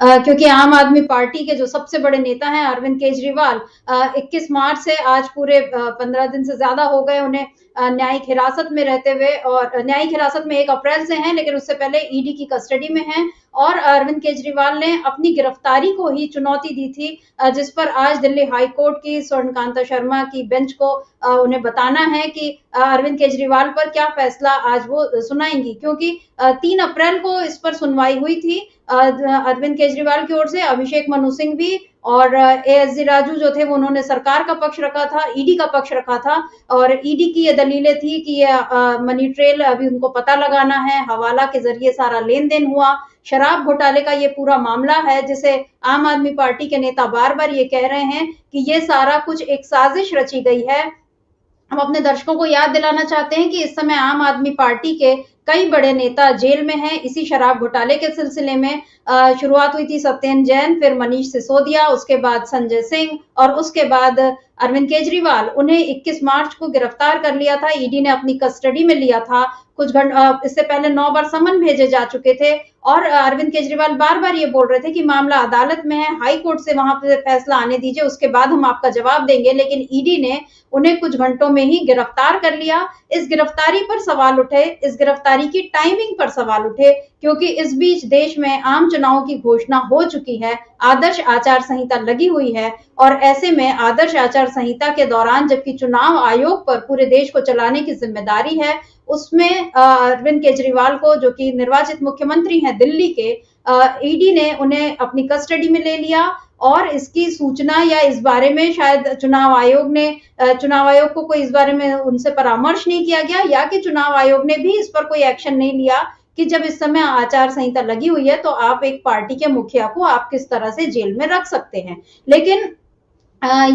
क्योंकि आम आदमी पार्टी के जो सबसे बड़े नेता हैं अरविंद केजरीवाल 21 मार्च से आज पूरे 15 दिन से ज्यादा हो गए उन्हें न्यायिक हिरासत में रहते हुए, और न्यायिक हिरासत में 1 अप्रैल से हैं, लेकिन उससे पहले ईडी की कस्टडी में हैं। और अरविंद केजरीवाल ने अपनी गिरफ्तारी को ही चुनौती दी थी, जिस पर आज दिल्ली हाई कोर्ट की स्वर्णकांता शर्मा की बेंच को उन्हें बताना है कि अरविंद केजरीवाल पर क्या फैसला आज वो सुनाएंगी, क्योंकि 3 अप्रैल को इस पर सुनवाई हुई थी। अरविंद केजरीवाल की ओर से अभिषेक मनु सिंह भी और एएसजी राजू जो थे वो उन्होंने सरकार का पक्ष रखा था, ईडी का पक्ष रखा था। और ईडी की ये दलीलें थी कि ये मनी ट्रेल अभी उनको पता लगाना है, हवाला के जरिए सारा लेन देन हुआ, शराब घोटाले का ये पूरा मामला है, जिसे आम आदमी पार्टी के नेता बार बार ये कह रहे हैं कि ये सारा कुछ एक साजिश रची गई है। हम अपने दर्शकों को याद दिलाना चाहते हैं कि इस समय आम आदमी पार्टी के कई बड़े नेता जेल में हैं इसी शराब घोटाले के सिलसिले में। शुरुआत हुई थी सत्येंद्र जैन, फिर मनीष सिसोदिया, उसके बाद संजय सिंह और उसके बाद अरविंद केजरीवाल। उन्हें 21 मार्च को गिरफ्तार कर लिया था, ईडी ने अपनी कस्टडी में लिया था। कुछ इससे पहले 9 बार समन भेजे जा चुके थे और अरविंद केजरीवाल बार बार ये बोल रहे थे कि मामला अदालत में है, हाई कोर्ट से वहां पे फैसला आने दीजिए, उसके बाद हम आपका जवाब देंगे। लेकिन ईडी ने उन्हें कुछ घंटों में ही गिरफ्तार कर लिया। इस गिरफ्तारी पर सवाल उठे, इस गिरफ्तारी की टाइमिंग पर सवाल उठे, क्योंकि इस बीच देश में आम चुनाव की घोषणा हो चुकी है, आदर्श आचार संहिता लगी हुई है। और ऐसे में आदर्श आचार संहिता के दौरान जबकि चुनाव आयोग पर पूरे देश को चलाने की जिम्मेदारी है, उसमें अरविंद केजरीवाल को, जो कि निर्वाचित मुख्यमंत्री हैं दिल्ली के, ईडी ने उन्हें अपनी कस्टडी में ले लिया। और इसकी सूचना या इस बारे में शायद चुनाव आयोग को कोई इस बारे में उनसे परामर्श नहीं किया गया, या कि चुनाव आयोग ने भी इस पर कोई एक्शन नहीं लिया कि जब इस समय आचार संहिता लगी हुई है तो आप एक पार्टी के मुखिया को आप किस तरह से जेल में रख सकते हैं। लेकिन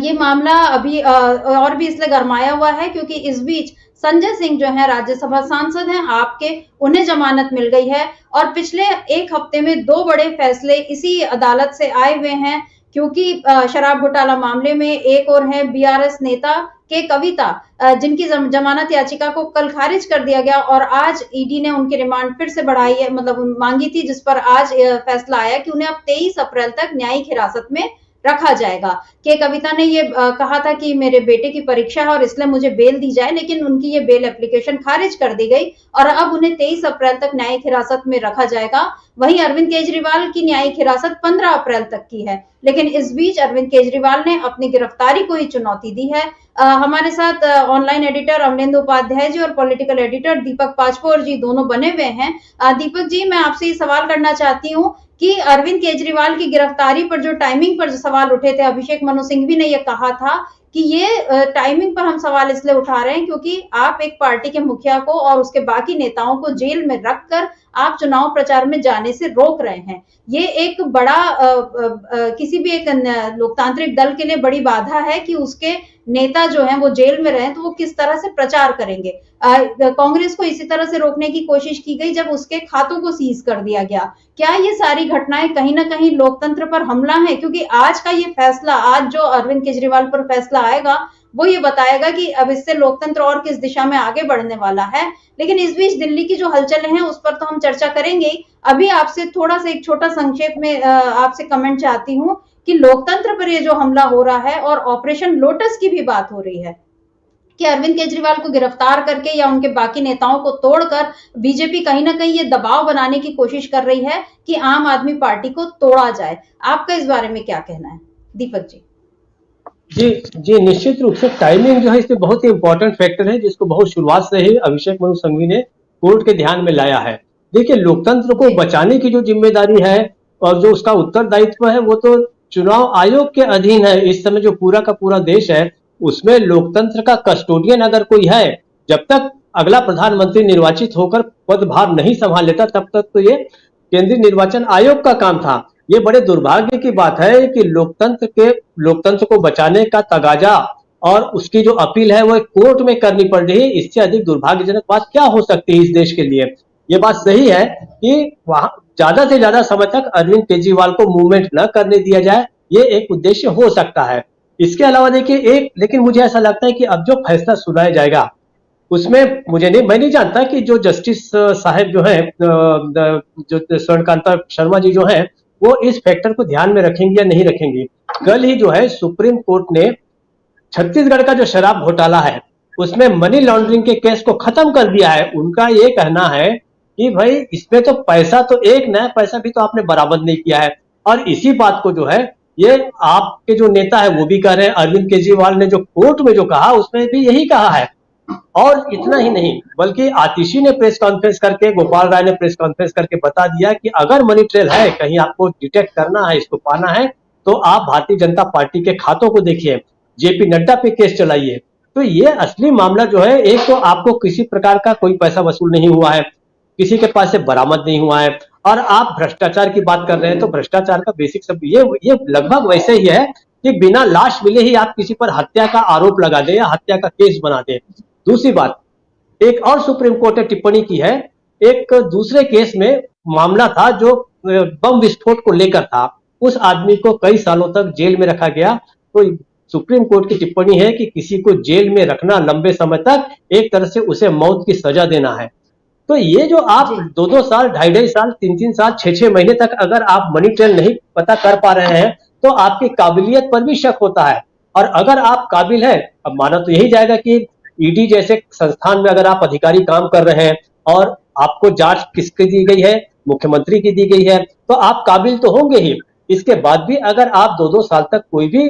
ये मामला अभी और भी इसलिए गरमाया हुआ है क्योंकि इस बीच संजय सिंह जो है राज्यसभा सांसद हैं आपके, उन्हें जमानत मिल गई है। और पिछले 1 हफ्ते में 2 बड़े फैसले इसी अदालत से आए हुए हैं, क्योंकि शराब घोटाला मामले में एक और है बीआरएस नेता के कविता, जिनकी जमानत याचिका को कल खारिज कर दिया गया और आज ईडी ने उनकी रिमांड फिर से बढ़ाई है, मतलब मांगी थी, जिस पर आज फैसला आया कि उन्हें अब 23 अप्रैल तक न्यायिक हिरासत में रखा जाएगा। के कविता ने ये कहा था कि मेरे बेटे की परीक्षा है और इसलिए मुझे बेल दी जाए, लेकिन उनकी ये बेल एप्लीकेशन खारिज कर दी गई और अब उन्हें 23 अप्रैल तक न्यायिक हिरासत में रखा जाएगा। वहीं अरविंद केजरीवाल की न्यायिक हिरासत 15 अप्रैल तक की है। लेकिन इस बीच अरविंद केजरीवाल ने अपनी गिरफ्तारी को ही चुनौती दी है। हमारे साथ ऑनलाइन एडिटर अमरेंद्र उपाध्याय जी और पॉलिटिकल एडिटर दीपक पाचपोर जी दोनों बने हुए हैं। दीपक जी, मैं आपसे ये सवाल करना चाहती हूँ कि अरविंद केजरीवाल की गिरफ्तारी पर जो टाइमिंग पर जो सवाल उठे थे, अभिषेक मनु सिंह भी ने ये कहा था कि ये टाइमिंग पर हम सवाल इसलिए उठा रहे हैं क्योंकि आप एक पार्टी के मुखिया को और उसके बाकी नेताओं को जेल में रखकर आप चुनाव प्रचार में जाने से रोक रहे हैं। ये एक बड़ा किसी भी एक लोकतांत्रिक दल के लिए बड़ी बाधा है कि उसके नेता जो हैं वो जेल में रहें, तो वो किस तरह से प्रचार करेंगे। कांग्रेस को इसी तरह से रोकने की कोशिश की गई जब उसके खातों को सीज कर दिया गया। क्या ये सारी घटनाएं कहीं ना कहीं लोकतंत्र पर हमला है? क्योंकि आज का ये फैसला, आज जो अरविंद केजरीवाल पर फैसला आएगा वो ये बताएगा कि अब इससे लोकतंत्र और किस दिशा में आगे बढ़ने वाला है। लेकिन इस बीच दिल्ली की जो हलचलें हैं उस पर तो हम चर्चा करेंगे। अभी आपसे थोड़ा सा एक छोटा संक्षेप में आपसे कमेंट चाहती हूँ कि लोकतंत्र पर ये जो हमला हो रहा है और ऑपरेशन लोटस की भी बात हो रही है कि अरविंद केजरीवाल को गिरफ्तार करके या उनके बाकी नेताओं को तोड़कर बीजेपी कहीं ना कहीं ये दबाव बनाने की कोशिश कर रही है कि आम आदमी पार्टी को तोड़ा जाए। आपका इस बारे में क्या कहना है दीपक जी? जी, निश्चित रूप से टाइमिंग जो है इसमें बहुत ही इंपॉर्टेंट फैक्टर है, जिसको बहुत शुरुआत से ही अभिषेक मनु सिंघवी ने कोर्ट के ध्यान में लाया है। देखिए, लोकतंत्र को बचाने की जो जिम्मेदारी है और जो उसका उत्तरदायित्व है वो तो चुनाव आयोग के अधीन है। इस समय जो पूरा का पूरा देश है उसमें लोकतंत्र का कस्टोडियन अगर कोई है, जब तक अगला प्रधानमंत्री निर्वाचित होकर पदभार नहीं संभाल लेता तब तक तो ये केंद्रीय निर्वाचन आयोग का काम था। ये बड़े दुर्भाग्य की बात है कि लोकतंत्र को बचाने का तगाजा और उसकी जो अपील है वो एक कोर्ट में करनी पड़ रही है। इससे अधिक दुर्भाग्यजनक बात क्या हो सकती है इस देश के लिए? ये बात सही है कि वहां ज्यादा से ज्यादा समय तक अरविंद केजरीवाल को मूवमेंट न करने दिया जाए, ये एक उद्देश्य हो सकता है। इसके अलावा देखिए लेकिन मुझे ऐसा लगता है कि अब जो फैसला सुनाया जाएगा उसमें मैं नहीं जानता कि जो जस्टिस साहब जो है, जो स्वर्णकांता शर्मा जी जो है, वो इस फैक्टर को ध्यान में रखेंगी या नहीं रखेंगी। कल ही जो है सुप्रीम कोर्ट ने छत्तीसगढ़ का जो शराब घोटाला है उसमें मनी लॉन्ड्रिंग के केस को खत्म कर दिया है। उनका ये कहना है कि भाई इसमें तो पैसा तो एक नया पैसा भी तो आपने बरामद नहीं किया है। और इसी बात को जो है ये आपके जो नेता है वो भी कह रहे हैं, अरविंद केजरीवाल ने जो कोर्ट में जो कहा उसमें भी यही कहा है। और इतना ही नहीं बल्कि आतिशी ने प्रेस कॉन्फ्रेंस करके, गोपाल राय ने प्रेस कॉन्फ्रेंस करके बता दिया कि अगर मनी ट्रेल है, कहीं आपको डिटेक्ट करना है, इसको पाना है, तो आप भारतीय जनता पार्टी के खातों को देखिए, जेपी नड्डा पे केस चलाइए। तो ये असली मामला जो है, एक तो आपको किसी प्रकार का कोई पैसा वसूल नहीं हुआ है, किसी के पास से बरामद नहीं हुआ है, और आप भ्रष्टाचार की बात कर रहे हैं तो भ्रष्टाचार का बेसिक सब ये लगभग वैसे ही है कि बिना लाश मिले ही आप किसी पर हत्या का आरोप लगा दें या हत्या का केस बना दें। दूसरी बात, एक और सुप्रीम कोर्ट ने टिप्पणी की है, एक दूसरे केस में मामला था जो बम विस्फोट को लेकर था, उस आदमी को कई सालों तक जेल में रखा गया। तो सुप्रीम कोर्ट की टिप्पणी है कि किसी को जेल में रखना लंबे समय तक एक तरह से उसे मौत की सजा देना है। तो ये जो आप 2-2 साल, 2.5 साल, 3-3 साल, 6-6 महीने तक अगर आप मनी ट्रेल नहीं पता कर पा रहे हैं तो आपकी काबिलियत पर भी शक होता है। और अगर आप काबिल हैं, अब माना तो यही जाएगा कि ईडी जैसे संस्थान में अगर आप अधिकारी काम कर रहे हैं और आपको जांच किसकी दी गई है, मुख्यमंत्री की दी गई है, तो आप काबिल तो होंगे ही। इसके बाद भी अगर आप 2-2 साल तक कोई भी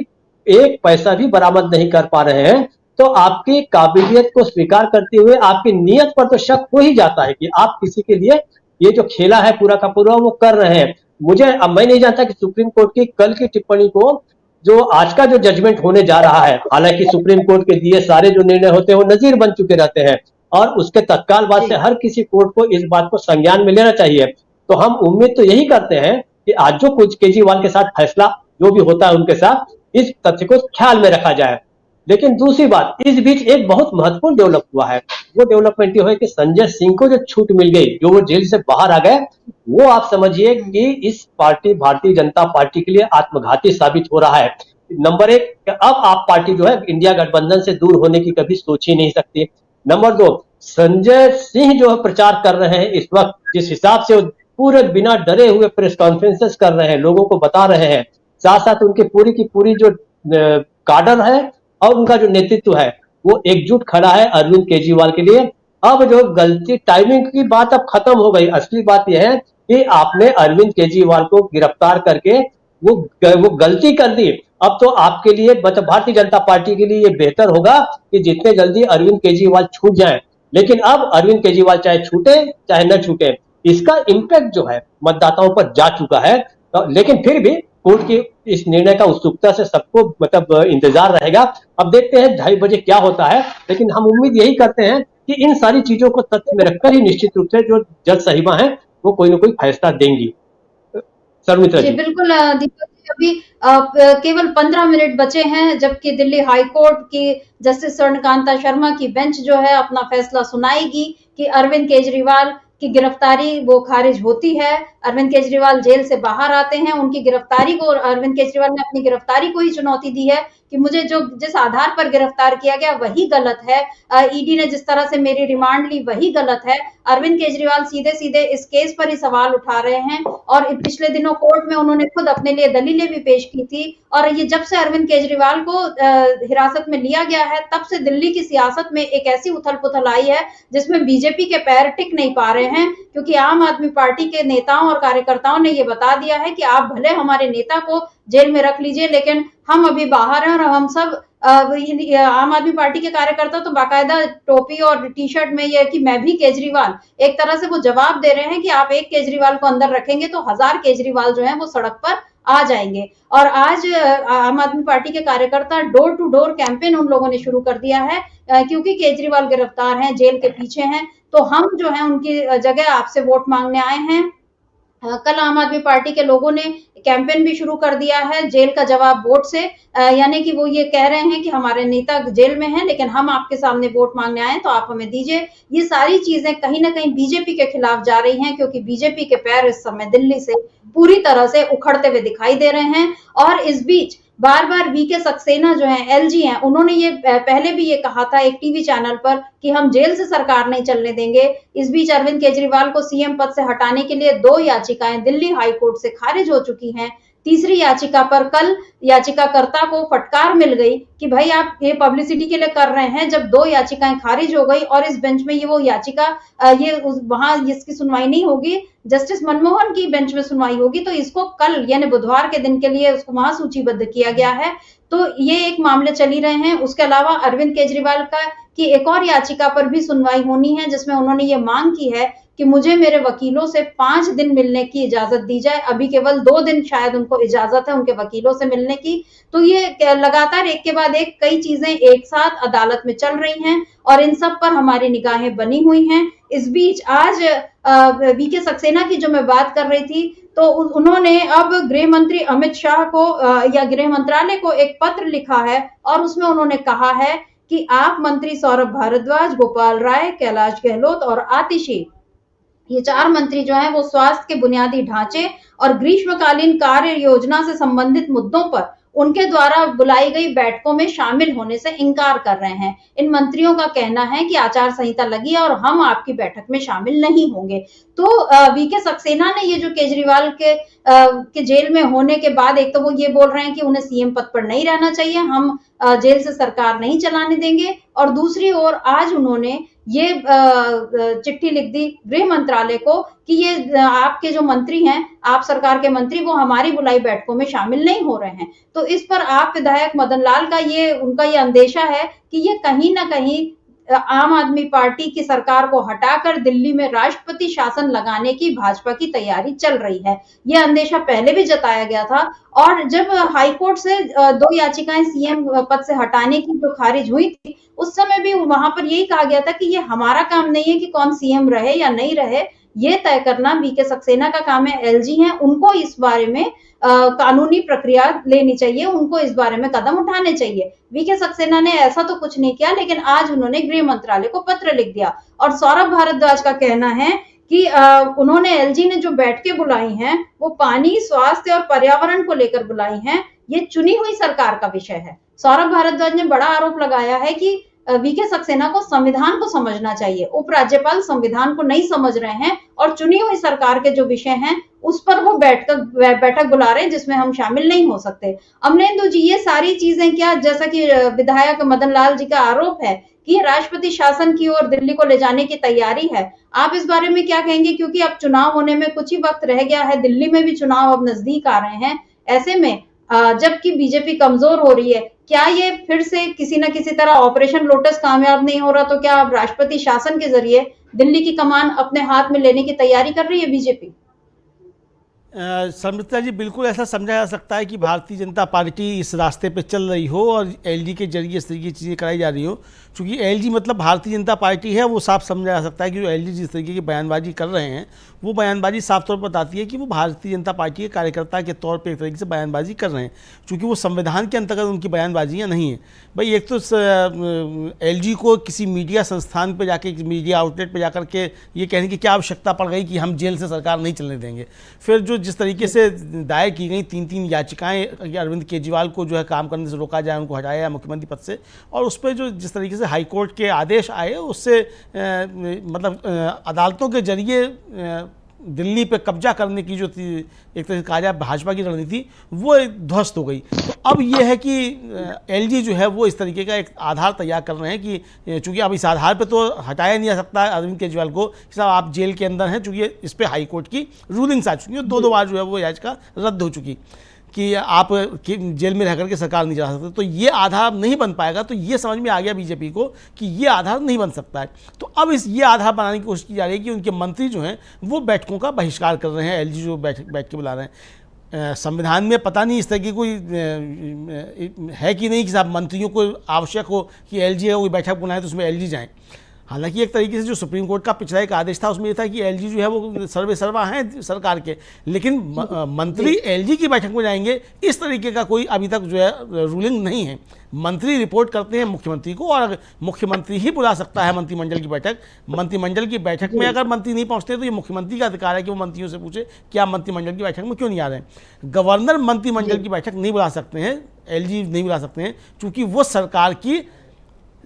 एक पैसा भी बरामद नहीं कर पा रहे हैं तो आपकी काबिलियत को स्वीकार करते हुए आपकी नीयत पर तो शक हो ही जाता है कि आप किसी के लिए ये जो खेला है पूरा का पूरा वो कर रहे हैं। अब मैं नहीं जानता कि सुप्रीम कोर्ट की कल की टिप्पणी को, जो आज का जो जजमेंट होने जा रहा है, हालांकि सुप्रीम कोर्ट के दिए सारे जो निर्णय होते हैं वो नजीर बन चुके रहते हैं और उसके तत्काल बाद से हर किसी कोर्ट को इस बात को संज्ञान में लेना चाहिए। तो हम उम्मीद तो यही करते हैं कि आज जो कुछ केजरीवाल के साथ फैसला जो भी होता है उनके साथ, इस तथ्य को ख्याल में रखा जाए। लेकिन दूसरी बात, इस बीच एक बहुत महत्वपूर्ण डेवलप हुआ है। वो डेवलपमेंट ये है कि संजय सिंह को जो छूट मिल गई, जो वो जेल से बाहर आ गए, वो आप समझिए कि इस पार्टी, भारतीय जनता पार्टी के लिए आत्मघाती साबित हो रहा है। नंबर 1, अब आप पार्टी जो है इंडिया गठबंधन से दूर होने की कभी सोच ही नहीं सकती। नंबर 2, संजय सिंह जो है प्रचार कर रहे हैं इस वक्त, जिस हिसाब से पूरे बिना डरे हुए प्रेस कॉन्फ्रेंसेस कर रहे हैं, लोगों को बता रहे हैं, साथ साथ उनकी पूरी की पूरी जो काडर है और उनका जो नेतृत्व है वो एकजुट खड़ा है अरविंद केजरीवाल के लिए। अब जो गलती, टाइमिंग की बात अब खत्म हो गई। असली बात यह है कि आपने अरविंद केजरीवाल को गिरफ्तार करके वो गलती कर दी। अब तो आपके लिए, मतलब भारतीय जनता पार्टी के लिए ये बेहतर होगा कि जितने जल्दी अरविंद केजरीवाल छूट जाएं। लेकिन अब अरविंद केजरीवाल चाहे छूटे चाहे न छूटे, इसका इम्पैक्ट जो है मतदाताओं पर जा चुका है। लेकिन फिर भी कोर्ट के इस निर्णय का उत्सुकता से सबको मतलब इंतजार रहेगा। अब देखते हैं 2:30 बजे क्या होता है, लेकिन हम उम्मीद यही करते हैं कि इन सारी चीजों को तथ्य में रखकर ही निश्चित रूप से जो जज साहिबा हैं वो कोई ना कोई फैसला देंगी। सर्वमित्रा जी। बिल्कुल दीपक जी, अभी केवल 15 मिनट बचे हैं जबकि दिल्ली हाई कोर्ट की जस्टिस स्वर्णकांता शर्मा की बेंच जो है अपना फैसला सुनाएगी कि अरविंद केजरीवाल की गिरफ्तारी वो खारिज होती है। अरविंद केजरीवाल जेल से बाहर आते हैं, उनकी गिरफ्तारी को, अरविंद केजरीवाल ने अपनी गिरफ्तारी को ही चुनौती दी है कि मुझे जो जिस आधार पर गिरफ्तार किया गया वही गलत है, ईडी ने जिस तरह से मेरी रिमांड ली वही गलत है। अरविंद केजरीवाल सीधे सीधे इस केस पर ही सवाल उठा रहे हैं और पिछले दिनों कोर्ट में उन्होंने खुद अपने लिए दलीलें भी पेश की थी। और ये जब से अरविंद केजरीवाल को हिरासत में लिया गया है तब से दिल्ली की सियासत में एक ऐसी उथल पुथल आई है जिसमें बीजेपी के पैर टिक नहीं पा रहे हैं, क्योंकि आम आदमी पार्टी के नेताओं और कार्यकर्ताओं ने ये बता दिया है कि आप भले हमारे नेता को जेल में रख लीजिए लेकिन हम अभी बाहर हैं और हम सब आम आदमी पार्टी के कार्यकर्ता तो बाकायदा टोपी और टी शर्ट में ये कि मैं भी केजरीवाल, एक तरह से वो जवाब दे रहे हैं कि आप एक केजरीवाल को अंदर रखेंगे तो 1000 केजरीवाल जो है वो सड़क पर आ जाएंगे। और आज आम आदमी पार्टी के कार्यकर्ता डोर टू डोर कैंपेन उन लोगों ने शुरू कर दिया है क्योंकि केजरीवाल गिरफ्तार हैं, जेल के पीछे हैं, तो हम जो है उनकी जगह आपसे वोट मांगने आए हैं। कल आम आदमी पार्टी के लोगों ने कैंपेन भी शुरू कर दिया है जेल का जवाब वोट से, यानी कि वो ये कह रहे हैं कि हमारे नेता जेल में हैं लेकिन हम आपके सामने वोट मांगने आए तो आप हमें दीजिए। ये सारी चीजें कहीं ना कहीं बीजेपी के खिलाफ जा रही हैं क्योंकि बीजेपी के पैर इस समय दिल्ली से पूरी तरह से उखड़ते हुए दिखाई दे रहे हैं। और इस बीच बार बार वीके सक्सेना जो है, एलजी हैं, उन्होंने ये पहले भी ये कहा था एक टीवी चैनल पर कि हम जेल से सरकार नहीं चलने देंगे। इस बीच अरविंद केजरीवाल को सीएम पद से हटाने के लिए 2 याचिकाएं दिल्ली हाई कोर्ट से खारिज हो चुकी हैं। तीसरी याचिका पर कल याचिकाकर्ता को फटकार मिल गई कि भाई आप ये पब्लिसिटी के लिए कर रहे हैं। जब 2 याचिकाएं खारिज हो गई और इस बेंच में ये वो याचिका वहां इसकी सुनवाई नहीं होगी, जस्टिस मनमोहन की बेंच में सुनवाई होगी, तो इसको कल यानी बुधवार के दिन के लिए उसको वहां सूचीबद्ध किया गया है। तो ये एक मामले चल ही रहे हैं। उसके अलावा अरविंद केजरीवाल की एक और याचिका पर भी सुनवाई होनी है, जिसमें उन्होंने ये मांग की है कि मुझे मेरे वकीलों से 5 दिन मिलने की इजाजत दी जाए। अभी केवल 2 दिन शायद उनको इजाजत है उनके वकीलों से मिलने की। तो ये लगातार एक के बाद एक कई चीजें एक साथ अदालत में चल रही हैं और इन सब पर हमारी निगाहें बनी हुई हैं। इस बीच आज वीके सक्सेना की जो मैं बात कर रही थी, तो उन्होंने अब गृह मंत्री अमित शाह को या गृह मंत्रालय को एक पत्र लिखा है और उसमें उन्होंने कहा है कि आप मंत्री सौरभ भारद्वाज, गोपाल राय, कैलाश गहलोत और आतिशी, ये 4 मंत्री जो हैं वो स्वास्थ्य के बुनियादी ढांचे और ग्रीष्मकालीन कार्य योजना से संबंधित मुद्दों पर उनके द्वारा बुलाई गई बैठकों में शामिल होने से इनकार कर रहे हैं। इन मंत्रियों का कहना है कि आचार संहिता लगी है और हम आपकी बैठक में शामिल नहीं होंगे। तो वीके सक्सेना ने ये जो केजरीवाल के जेल में होने के बाद एक तो वो ये बोल रहे हैं कि उन्हें सीएम पद पर नहीं रहना चाहिए, हम जेल से सरकार नहीं चलाने देंगे, और दूसरी ओर आज उन्होंने ये चिट्ठी लिख दी गृह मंत्रालय को कि ये आपके जो मंत्री हैं, आप सरकार के मंत्री, वो हमारी बुलाई बैठकों में शामिल नहीं हो रहे हैं। तो इस पर आप विधायक मदन लाल का उनका ये अंदेशा है कि ये कहीं ना कहीं आम आदमी पार्टी की सरकार को हटाकर दिल्ली में राष्ट्रपति शासन लगाने की भाजपा की तैयारी चल रही है। यह अंदेशा पहले भी जताया गया था और जब हाईकोर्ट से 2 याचिकाएं सीएम पद से हटाने की जो खारिज हुई थी, उस समय भी वहां पर यही कहा गया था कि ये हमारा काम नहीं है कि कौन सीएम रहे या नहीं रहे, ये तय करना वीके सक्सेना का काम है। एलजी हैं, उनको इस बारे में कानूनी प्रक्रिया लेनी चाहिए, उनको इस बारे में कदम उठाने चाहिए। वीके सक्सेना ने ऐसा तो कुछ नहीं किया, लेकिन आज उन्होंने गृह मंत्रालय को पत्र लिख दिया और सौरभ भारद्वाज का कहना है कि उन्होंने एलजी ने जो बैठकें बुलाई हैं वो पानी, स्वास्थ्य और पर्यावरण को लेकर बुलाई हैं। ये चुनी हुई सरकार का विषय है। सौरभ भारद्वाज ने बड़ा आरोप लगाया है कि वीके सक्सेना को संविधान को समझना चाहिए। उपराज्यपाल संविधान को नहीं समझ रहे हैं और चुनी हुई सरकार के जो विषय हैं उस पर वो बैठक बुला रहे हैं जिसमें हम शामिल नहीं हो सकते। अमलेंदु जी, ये सारी चीजें क्या, जैसा कि विधायक मदन लाल जी का आरोप है कि राष्ट्रपति शासन की ओर दिल्ली को ले जाने की तैयारी है, आप इस बारे में क्या कहेंगे? क्योंकि अब चुनाव होने में कुछ ही वक्त रह गया है, दिल्ली में भी चुनाव अब नजदीक आ रहे हैं। ऐसे में जबकि बीजेपी कमजोर हो रही है, क्या ये फिर से किसी न किसी तरह ऑपरेशन लोटस कामयाब नहीं हो रहा, तो क्या अब राष्ट्रपति शासन के जरिए दिल्ली की कमान अपने हाथ में लेने की तैयारी कर रही है बीजेपी? समृता जी, बिल्कुल ऐसा समझा जा सकता है कि भारतीय जनता पार्टी इस रास्ते पे चल रही हो और एलजी के जरिए इस तरीके की चीज़ें कराई जा रही हो। चूँकि एलजी मतलब भारतीय जनता पार्टी है, वो साफ समझा जा सकता है कि जो एलजी जिस तरीके की बयानबाजी कर रहे हैं, वो बयानबाजी साफ तौर पर बताती है कि वो भारतीय जनता पार्टी के कार्यकर्ता के तौर पर एक तरीके से बयानबाजी कर रहे हैं, चूँकि वो संविधान के अंतर्गत उनकी बयानबाजियाँ नहीं हैं। भाई, एक तो एलजी को किसी मीडिया संस्थान पर जाके, मीडिया आउटलेट पर जाकर के ये कहने की क्या आवश्यकता पड़ गई कि हम जेल से सरकार नहीं चलने देंगे। फिर जो जिस तरीके से दायर की गई 3-3 याचिकाएं अरविंद केजरीवाल को जो है काम करने से रोका जाए, उनको हटाया जाए मुख्यमंत्री पद से, और उस पर जो जिस तरीके से हाईकोर्ट के आदेश आए उससे मतलब अदालतों के जरिए दिल्ली पे कब्जा करने की जो थी एक तरह से कहा जाए भाजपा की रणनीति, वो ध्वस्त हो गई। तो अब ये है कि एलजी जो है वो इस तरीके का एक आधार तैयार कर रहे हैं कि चूंकि अब इस आधार पे तो हटाया नहीं जा सकता अरविंद केजरीवाल को कि साहब आप जेल के अंदर हैं, चूंकि इस पर हाई कोर्ट की रूलिंग्स आ चुकी है, 2 बार जो है वो याचिका रद्द हो चुकी कि आप जेल में रह करके सरकार नहीं चला सकते। तो ये आधार नहीं बन पाएगा। तो ये समझ में आ गया बीजेपी को कि ये आधार नहीं बन सकता है। तो अब ये आधार बनाने की कोशिश की जा रही है कि उनके मंत्री जो हैं वो बैठकों का बहिष्कार कर रहे हैं, एलजी जो बैठ के बुला रहे हैं। संविधान में पता नहीं इस तरह की कोई है कि नहीं कि साहब मंत्रियों को आवश्यक हो कि एलजी है कोई बैठक बुलाएं तो उसमें एलजी जाएँ। हालांकि एक तरीके से जो सुप्रीम कोर्ट का पिछला एक आदेश था उसमें ये था कि एलजी जो है वो सर्वे सर्वा हैं सरकार के, लेकिन मंत्री एलजी की बैठक में जाएंगे इस तरीके का कोई अभी तक जो है रूलिंग नहीं है। मंत्री रिपोर्ट करते हैं मुख्यमंत्री को और मुख्यमंत्री ही बुला सकता है मंत्रिमंडल की बैठक। मंत्रिमंडल की बैठक में अगर मंत्री नहीं पहुंचते तो ये मुख्यमंत्री का अधिकार है कि वो मंत्रियों से पूछे कि आप मंत्रिमंडल की बैठक में क्यों नहीं आ रहे हैं। गवर्नर मंत्रिमंडल की बैठक नहीं बुला सकते हैं, एलजी नहीं बुला सकते हैं, क्योंकि वो सरकार की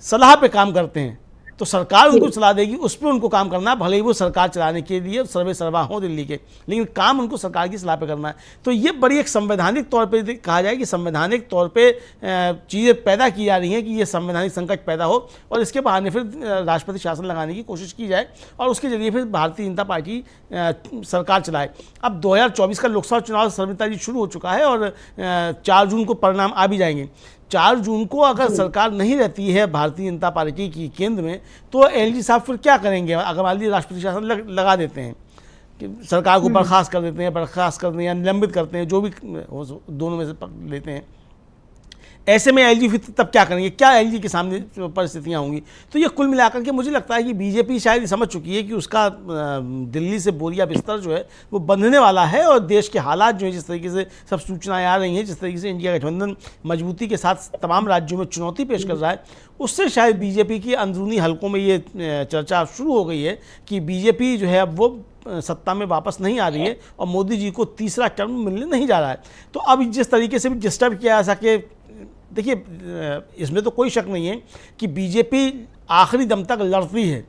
सलाह पे काम करते हैं। तो सरकार उनको सलाह देगी, उस पर उनको काम करना है, भले ही वो सरकार चलाने के लिए सर्वे सर्वा हो दिल्ली के, लेकिन काम उनको सरकार की सलाह पे करना है। तो ये बड़ी एक संवैधानिक तौर पे कहा जाए कि संवैधानिक तौर पे चीज़ें पैदा की जा रही हैं कि ये संवैधानिक संकट पैदा हो और इसके बहाने फिर राष्ट्रपति शासन लगाने की कोशिश की जाए और उसके जरिए फिर भारतीय जनता पार्टी सरकार चलाए। अब 2024 का लोकसभा चुनाव सर्वता जी शुरू हो चुका है और 4 जून को परिणाम आ भी जाएंगे। 4 जून को अगर सरकार नहीं रहती है भारतीय जनता पार्टी की केंद्र में तो एलजी साहब फिर क्या करेंगे? अगर मान लीजिए राष्ट्रपति शासन लगा देते हैं कि सरकार को बर्खास्त कर देते हैं, बर्खास्त करते हैं या निलंबित करते हैं, जो भी दोनों में से लेते हैं, ऐसे में एलजी फिर तब क्या करेंगे? क्या एलजी के सामने परिस्थितियां होंगी? तो ये कुल मिलाकर के मुझे लगता है कि बीजेपी शायद समझ चुकी है कि उसका दिल्ली से बोरिया बिस्तर जो है वो बंधने वाला है और देश के हालात जो है जिस तरीके से सब सूचनाएं आ रही हैं, जिस तरीके से इंडिया गठबंधन मजबूती के साथ तमाम राज्यों में चुनौती पेश कर रहा है, उससे शायद बीजेपी की अंदरूनी हलकों में ये चर्चा शुरू हो गई है कि बीजेपी जो है अब वो सत्ता में वापस नहीं आ रही है और मोदी जी को तीसरा टर्म मिलने नहीं जा रहा है। तो अब जिस तरीके से भी डिस्टर्ब किया जा सके, देखिए इसमें तो कोई शक नहीं है कि बीजेपी आखिरी दम तक लड़ती है,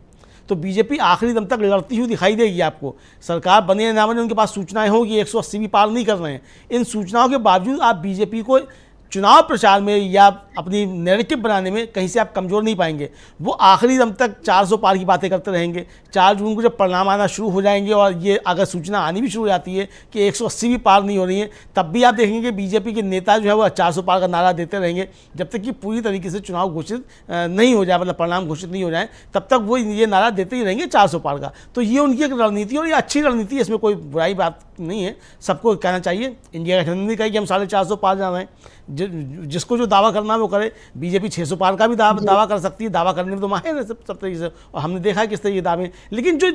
तो बीजेपी आखिरी दम तक लड़ती हुई दिखाई देगी आपको। सरकार बने ना बने उनके पास सूचनाएं होंगी, 180 भी पार नहीं कर रहे हैं। इन सूचनाओं के बावजूद आप बीजेपी को चुनाव प्रचार में या अपनी नैरेटिव बनाने में कहीं से आप कमज़ोर नहीं पाएंगे। वो आखिरी दम तक 400 पार की बातें करते रहेंगे। 4 जून को जब परिणाम आना शुरू हो जाएंगे और ये अगर सूचना आनी भी शुरू हो जाती है कि 180 भी पार नहीं हो रही है, तब भी आप देखेंगे कि बीजेपी के नेता जो है वो 400 पार का नारा देते रहेंगे जब तक कि पूरी तरीके से चुनाव घोषित नहीं हो जाए, मतलब परिणाम घोषित नहीं हो जाए, तब तक वो ये नारा देते ही रहेंगे 400 पार का। तो ये उनकी एक रणनीति और ये अच्छी रणनीति है, इसमें कोई बुराई बात नहीं है, सबको कहना चाहिए। इंडिया गठबंधन ने कहा कि हम 450 पार जा रहे हैं, जिसको जो दावा करना है वो करे। बीजेपी 600 पार का भी दावा कर सकती है, दावा करने में तो माहिर है सब तरीके से, और हमने देखा है किस तरह ये दावे। लेकिन जो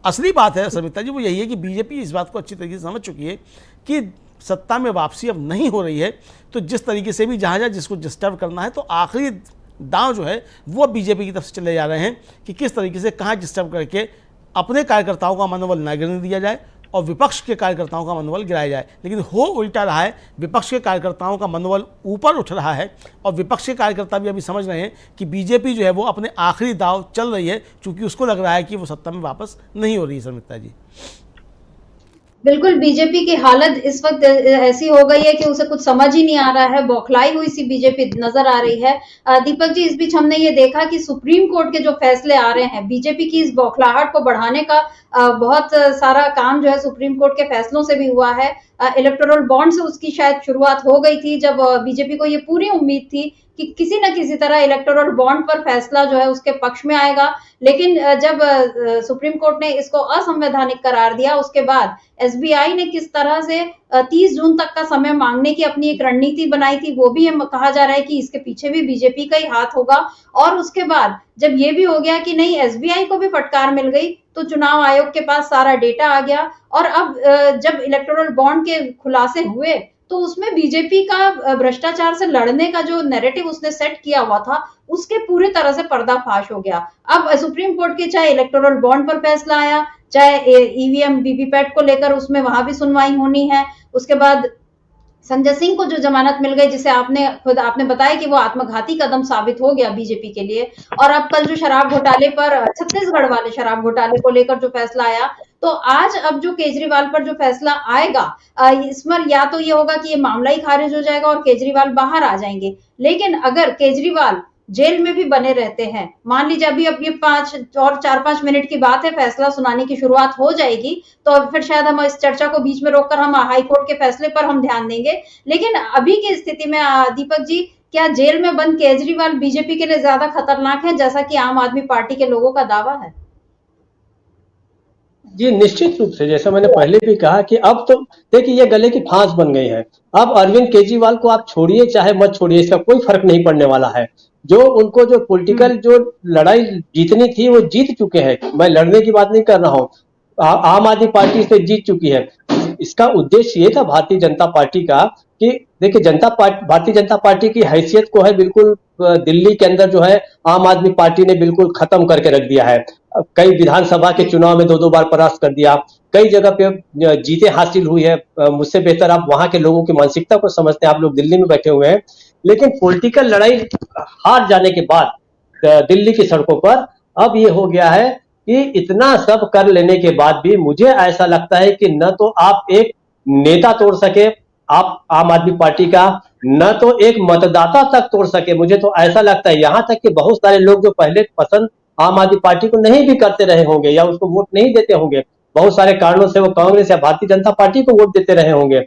असली बात है सविता जी वो यही है कि बीजेपी इस बात को अच्छी तरीके से समझ चुकी है कि सत्ता में वापसी अब नहीं हो रही है, तो जिस तरीके से भी जहाँ जिसको डिस्टर्ब करना है तो आखिरी दांव जो है वो बीजेपी की तरफ से चले जा रहे हैं कि किस तरीके से कहाँ डिस्टर्ब करके अपने कार्यकर्ताओं का मनोबल न गिरने दिया जाए और विपक्ष के कार्यकर्ताओं का मनोबल गिराया जाए। लेकिन हो उल्टा रहा है, विपक्ष के कार्यकर्ताओं का मनोबल ऊपर उठ रहा है और विपक्ष के कार्यकर्ता भी अभी समझ रहे हैं कि बीजेपी जो है वो अपने आखिरी दाव चल रही है, क्योंकि उसको लग रहा है कि वो सत्ता में वापस नहीं हो रही है। समिता जी बिल्कुल, बीजेपी की हालत इस वक्त ऐसी हो गई है कि उसे कुछ समझ ही नहीं आ रहा है, बौखलाई हुई सी बीजेपी नजर आ रही है। दीपक जी, इस बीच हमने ये देखा कि सुप्रीम कोर्ट के जो फैसले आ रहे हैं, बीजेपी की इस बौखलाहट को बढ़ाने का बहुत सारा काम जो है सुप्रीम कोर्ट के फैसलों से भी हुआ है। इलेक्टोरल बॉन्ड से उसकी शायद शुरुआत हो गई थी, जब बीजेपी को ये पूरी उम्मीद थी कि किसी न किसी तरह इलेक्टोरल बॉन्ड पर फैसला जो है उसके पक्ष में आएगा। लेकिन जब सुप्रीम कोर्ट ने इसको असंवैधानिक करार दिया, उसके बाद एसबीआई ने किस तरह से 30 जून तक का समय मांगने की अपनी एक रणनीति बनाई थी, वो भी कहा जा रहा है कि इसके पीछे भी बीजेपी का ही हाथ होगा। और उसके बाद जब ये भी हो गया कि नहीं, एसबीआई को भी फटकार मिल गई, तो चुनाव आयोग के पास सारा डेटा आ गया और अब जब इलेक्टोरल बॉन्ड के खुलासे हुए तो उसमें बीजेपी का भ्रष्टाचार से लड़ने का जो नैरेटिव उसने सेट किया हुआ था उसके पूरी तरह से पर्दाफाश हो गया। अब सुप्रीम कोर्ट के चाहे इलेक्टोरल बॉन्ड पर फैसला आया, चाहे ईवीएम वीवीपैट को लेकर उसमें वहां भी सुनवाई होनी है। उसके बाद संजय सिंह को जो जमानत मिल गई, जिसे आपने बताया कि वो आत्मघाती कदम साबित हो गया बीजेपी के लिए। और अब कल जो शराब घोटाले पर, छत्तीसगढ़ वाले शराब घोटाले को लेकर जो फैसला आया, तो आज अब जो केजरीवाल पर जो फैसला आएगा, इसमें या तो ये होगा कि ये मामला ही खारिज हो जाएगा और केजरीवाल बाहर आ जाएंगे। लेकिन अगर केजरीवाल जेल में भी बने रहते हैं, मान लीजिए अभी अब ये 4-5 मिनट की बात है, फैसला सुनाने की शुरुआत हो जाएगी, तो फिर शायद हम इस चर्चा को बीच में रोककर हम हाई कोर्ट के फैसले पर हम ध्यान देंगे। लेकिन अभी की स्थिति में दीपक जी, क्या जेल में बंद केजरीवाल बीजेपी के लिए ज्यादा खतरनाक है, जैसा कि आम आदमी पार्टी के लोगों का दावा है? जी निश्चित रूप से, जैसा मैंने पहले भी कहा कि अब तो देखिए ये गले की फांस बन गई है। अब अरविंद केजरीवाल को आप छोड़िए चाहे मत छोड़िए, इसका कोई फर्क नहीं पड़ने वाला है। जो उनको जो पॉलिटिकल जो लड़ाई जीतनी थी वो जीत चुके हैं। मैं लड़ने की बात नहीं कर रहा हूँ, आम आदमी पार्टी से जीत चुकी है। इसका उद्देश्य ये था भारतीय जनता पार्टी का कि देखिए भारतीय जनता पार्टी की हैसियत को है बिल्कुल दिल्ली के अंदर जो है आम आदमी पार्टी ने बिल्कुल खत्म करके रख दिया है। कई विधानसभा के चुनाव में 2-2 बार परास्त कर दिया, कई जगह पे जीतें हासिल हुई है। मुझसे बेहतर आप वहां के लोगों की मानसिकता को समझते हैं, आप लोग दिल्ली में बैठे हुए हैं। लेकिन पॉलिटिकल लड़ाई हार जाने के बाद दिल्ली की सड़कों पर अब ये हो गया है कि इतना सब कर लेने के बाद भी मुझे ऐसा लगता है कि न तो आप एक नेता तोड़ सके आप आम आदमी पार्टी का, न तो एक मतदाता तक तोड़ सके। मुझे तो ऐसा लगता है यहां तक कि बहुत सारे लोग जो पहले पसंद आम आदमी पार्टी को नहीं भी करते रहे होंगे या उसको वोट नहीं देते होंगे, बहुत सारे कारणों से वो कांग्रेस या भारतीय जनता पार्टी को वोट देते रहे होंगे,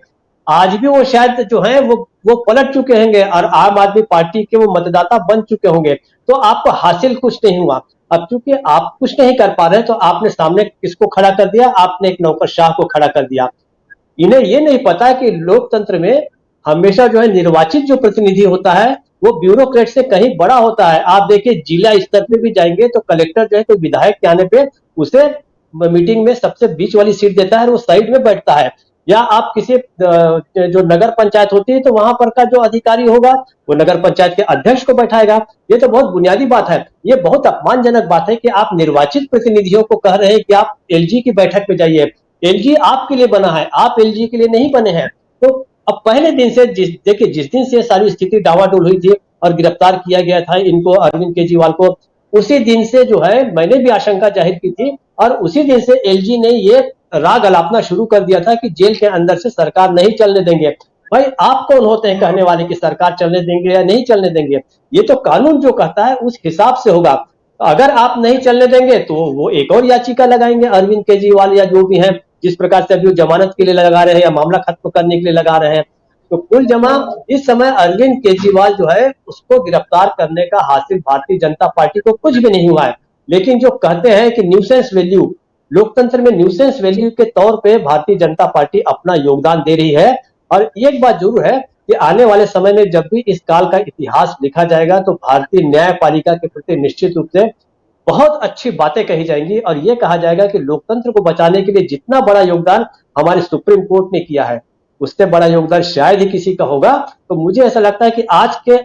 आज भी वो शायद जो है वो पलट चुके होंगे और आम आदमी पार्टी के वो मतदाता बन चुके होंगे। तो आपको हासिल कुछ नहीं हुआ। अब चूंकि आप कुछ नहीं कर पा रहे तो आपने सामने किसको खड़ा कर दिया? आपने एक नौकरशाह को खड़ा कर दिया। इन्हें ये नहीं पता कि लोकतंत्र में हमेशा जो है निर्वाचित जो प्रतिनिधि होता है वो ब्यूरोक्रेट से कहीं बड़ा होता है। आप देखिए जिला स्तर पे भी जाएंगे तो कलेक्टर जो है कोई विधायक के आने पे उसे मीटिंग में सबसे बीच वाली सीट देता है और वो साइड में बैठता है। या आप किसी जो नगर पंचायत होती है तो वहां पर का जो अधिकारी होगा वो नगर पंचायत के अध्यक्ष को बैठाएगा। ये तो बहुत बुनियादी बात है। ये बहुत अपमानजनक बात है कि आप निर्वाचित प्रतिनिधियों को कह रहे हैं कि आप एलजी की बैठक पे जाइए। एलजी आपके लिए बना है, आप एलजी के लिए नहीं बने हैं। तो अब पहले दिन से देखिए जिस दिन से सारी स्थिति डावाडोल हुई थी और गिरफ्तार किया गया था इनको, अरविंद केजरीवाल को, उसी दिन से जो है मैंने भी आशंका जाहिर की थी और उसी दिन से एलजी ने ये राग अलापना शुरू कर दिया था कि जेल के अंदर से सरकार नहीं चलने देंगे। भाई आप कौन होते हैं कहने वाले कि सरकार चलने देंगे या नहीं चलने देंगे? ये तो कानून जो कहता है उस हिसाब से होगा। अगर आप नहीं चलने देंगे तो वो एक और याचिका लगाएंगे अरविंद केजरीवाल या जो भी हैं, जिस प्रकार से अभी वो जमानत के लिए लगा रहे हैं या मामला खत्म करने के लिए लगा रहे हैं। तो कुल जमा इस समय अरविंद केजरीवाल जो है उसको गिरफ्तार करने का हासिल भारतीय जनता पार्टी को कुछ भी नहीं हुआ है। लेकिन जो कहते हैं कि न्यूसेंस वैल्यू, लोकतंत्र में न्यूसेंस वैल्यू के तौर पे भारतीय जनता पार्टी अपना योगदान दे रही है। और एक बात जरूर है कि आने वाले समय में जब भी इस काल का इतिहास लिखा जाएगा तो भारतीय न्यायपालिका के प्रति निश्चित रूप से बहुत अच्छी बातें कही जाएंगी और ये कहा जाएगा कि लोकतंत्र को बचाने के लिए जितना बड़ा योगदान हमारे सुप्रीम कोर्ट ने किया है उससे बड़ा योगदान शायद ही किसी का होगा। तो मुझे ऐसा लगता है कि आज के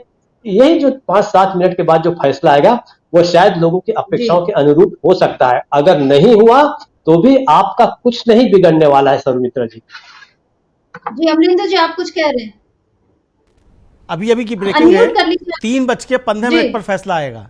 यही जो 5-7 मिनट के बाद जो फैसला आएगा वो शायद लोगों की अपेक्षाओं के अनुरूप हो सकता है। अगर नहीं हुआ तो भी आपका कुछ नहीं बिगड़ने वाला है। सौमित्रा जी। जी अमरिंदर जी आप कुछ कह रहे हैं? अभी अभी की ब्रेकिंग है, 3:15 पर फैसला आएगा।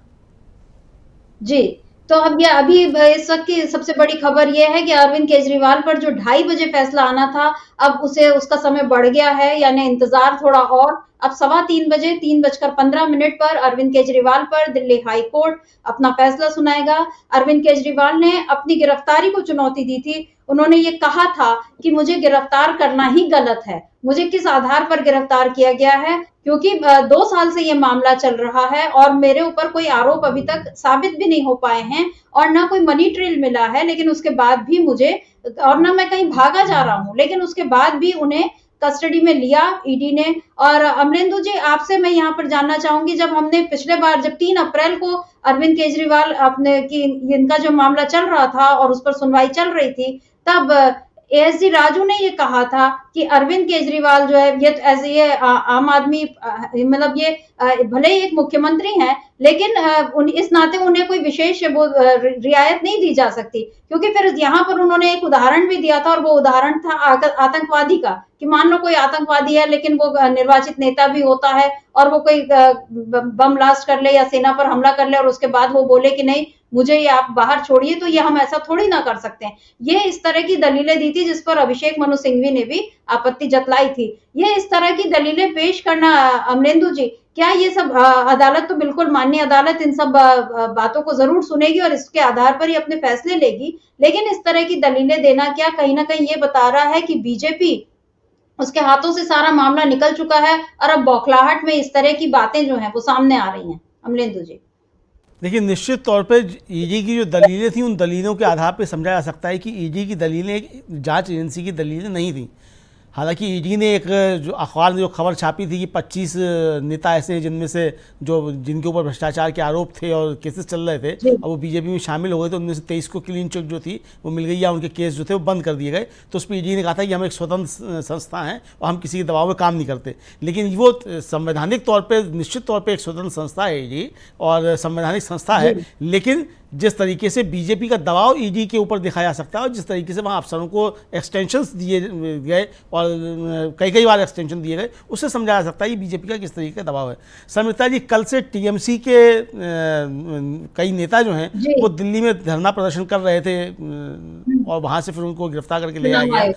जी तो अब ये अभी इस वक्त की सबसे बड़ी खबर ये है कि अरविंद केजरीवाल पर जो 2:30 बजे फैसला आना था अब उसे उसका समय बढ़ गया है, यानी इंतजार थोड़ा और। अब 3:15 बजे 3:15 पर अरविंद केजरीवाल पर दिल्ली हाई कोर्ट अपना फैसला सुनाएगा। अरविंद केजरीवाल ने अपनी गिरफ्तारी को चुनौती दी थी। उन्होंने ये कहा था कि मुझे गिरफ्तार करना ही गलत है। मुझे किस आधार पर गिरफ्तार किया गया है? क्योंकि 2 साल से ये मामला चल रहा है और मेरे ऊपर कोई आरोप अभी तक साबित भी नहीं हो पाए हैं और ना कोई मनी ट्रेल मिला है। लेकिन उसके बाद भी मुझे, और ना मैं कहीं भागा जा रहा हूं, लेकिन उसके बाद भी उन्हें कस्टडी में लिया ईडी ने। और अमरेंदु जी आपसे मैं यहाँ पर जानना चाहूंगी, जब हमने पिछले बार जब 3 अप्रैल को अरविंद केजरीवाल अपने की इनका जो मामला चल रहा था और उस पर सुनवाई चल रही थी, तब एएसजी राजू ने ये कहा था कि अरविंद केजरीवाल जो है ये आम आदमी मतलब ये भले ही एक मुख्यमंत्री हैं लेकिन इस नाते उन्हें कोई विशेष रियायत नहीं दी जा सकती। क्योंकि फिर यहाँ पर उन्होंने एक उदाहरण भी दिया था और वो उदाहरण था आतंकवादी का, कि मान लो कोई आतंकवादी है लेकिन वो निर्वाचित नेता भी होता है और वो कोई बम ब्लास्ट कर ले या सेना पर हमला कर ले और उसके बाद वो बोले कि नहीं मुझे ये आप बाहर छोड़िए, तो ये हम ऐसा थोड़ी ना कर सकते हैं। ये इस तरह की दलीलें दी थी जिस पर अभिषेक मनु सिंघवी ने भी आपत्ति जतलाई थी। ये इस तरह की दलीलें पेश करना अमरेंदु जी, क्या ये सब अदालत तो बिल्कुल माननीय अदालत इन सब बातों को जरूर सुनेगी और इसके आधार पर ही अपने फैसले लेगी, लेकिन इस तरह की दलीलें देना क्या कहीं ना कहीं ये बता रहा है कि बीजेपी उसके हाथों से सारा मामला निकल चुका है और अब बौखलाहट में इस तरह की बातें जो हैं वो सामने आ रही हैं? अमरेंदु जी देखिए, निश्चित तौर पे ईडी की जो दलीलें थी उन दलीलों के आधार पर समझा जा सकता है कि ईडी की दलीलें जांच एजेंसी की दलीलें नहीं थी। हालांकि ईडी ने एक जो अखबार ने जो खबर छापी थी कि 25 नेता ऐसे हैं जिनमें से जिनके ऊपर भ्रष्टाचार के आरोप थे और केसेस चल रहे थे, अब वो बीजेपी में शामिल हो गए, तो उनमें से 23 को क्लीन चिट जो थी वो मिल गई या उनके केस जो थे वो बंद कर दिए गए। तो उस पर ईडी ने कहा था कि हम एक स्वतंत्र संस्था हैं और हम किसी के दबाव में काम नहीं करते। लेकिन वो संवैधानिक तौर पर निश्चित तौर पर एक स्वतंत्र संस्था है ईडी और संवैधानिक संस्था है, लेकिन जिस तरीके से बीजेपी का दबाव ईडी के ऊपर दिखाया जा सकता है और जिस तरीके से वहाँ अफसरों को एक्सटेंशंस दिए गए और कई बार एक्सटेंशन दिए गए, उससे समझा जा सकता है कि बीजेपी का किस तरीके का दबाव है। शर्मिष्ठा जी, कल से टीएमसी के कई नेता जो हैं वो दिल्ली में धरना प्रदर्शन कर रहे थे और वहाँ से फिर उनको गिरफ्तार करके ले आया गया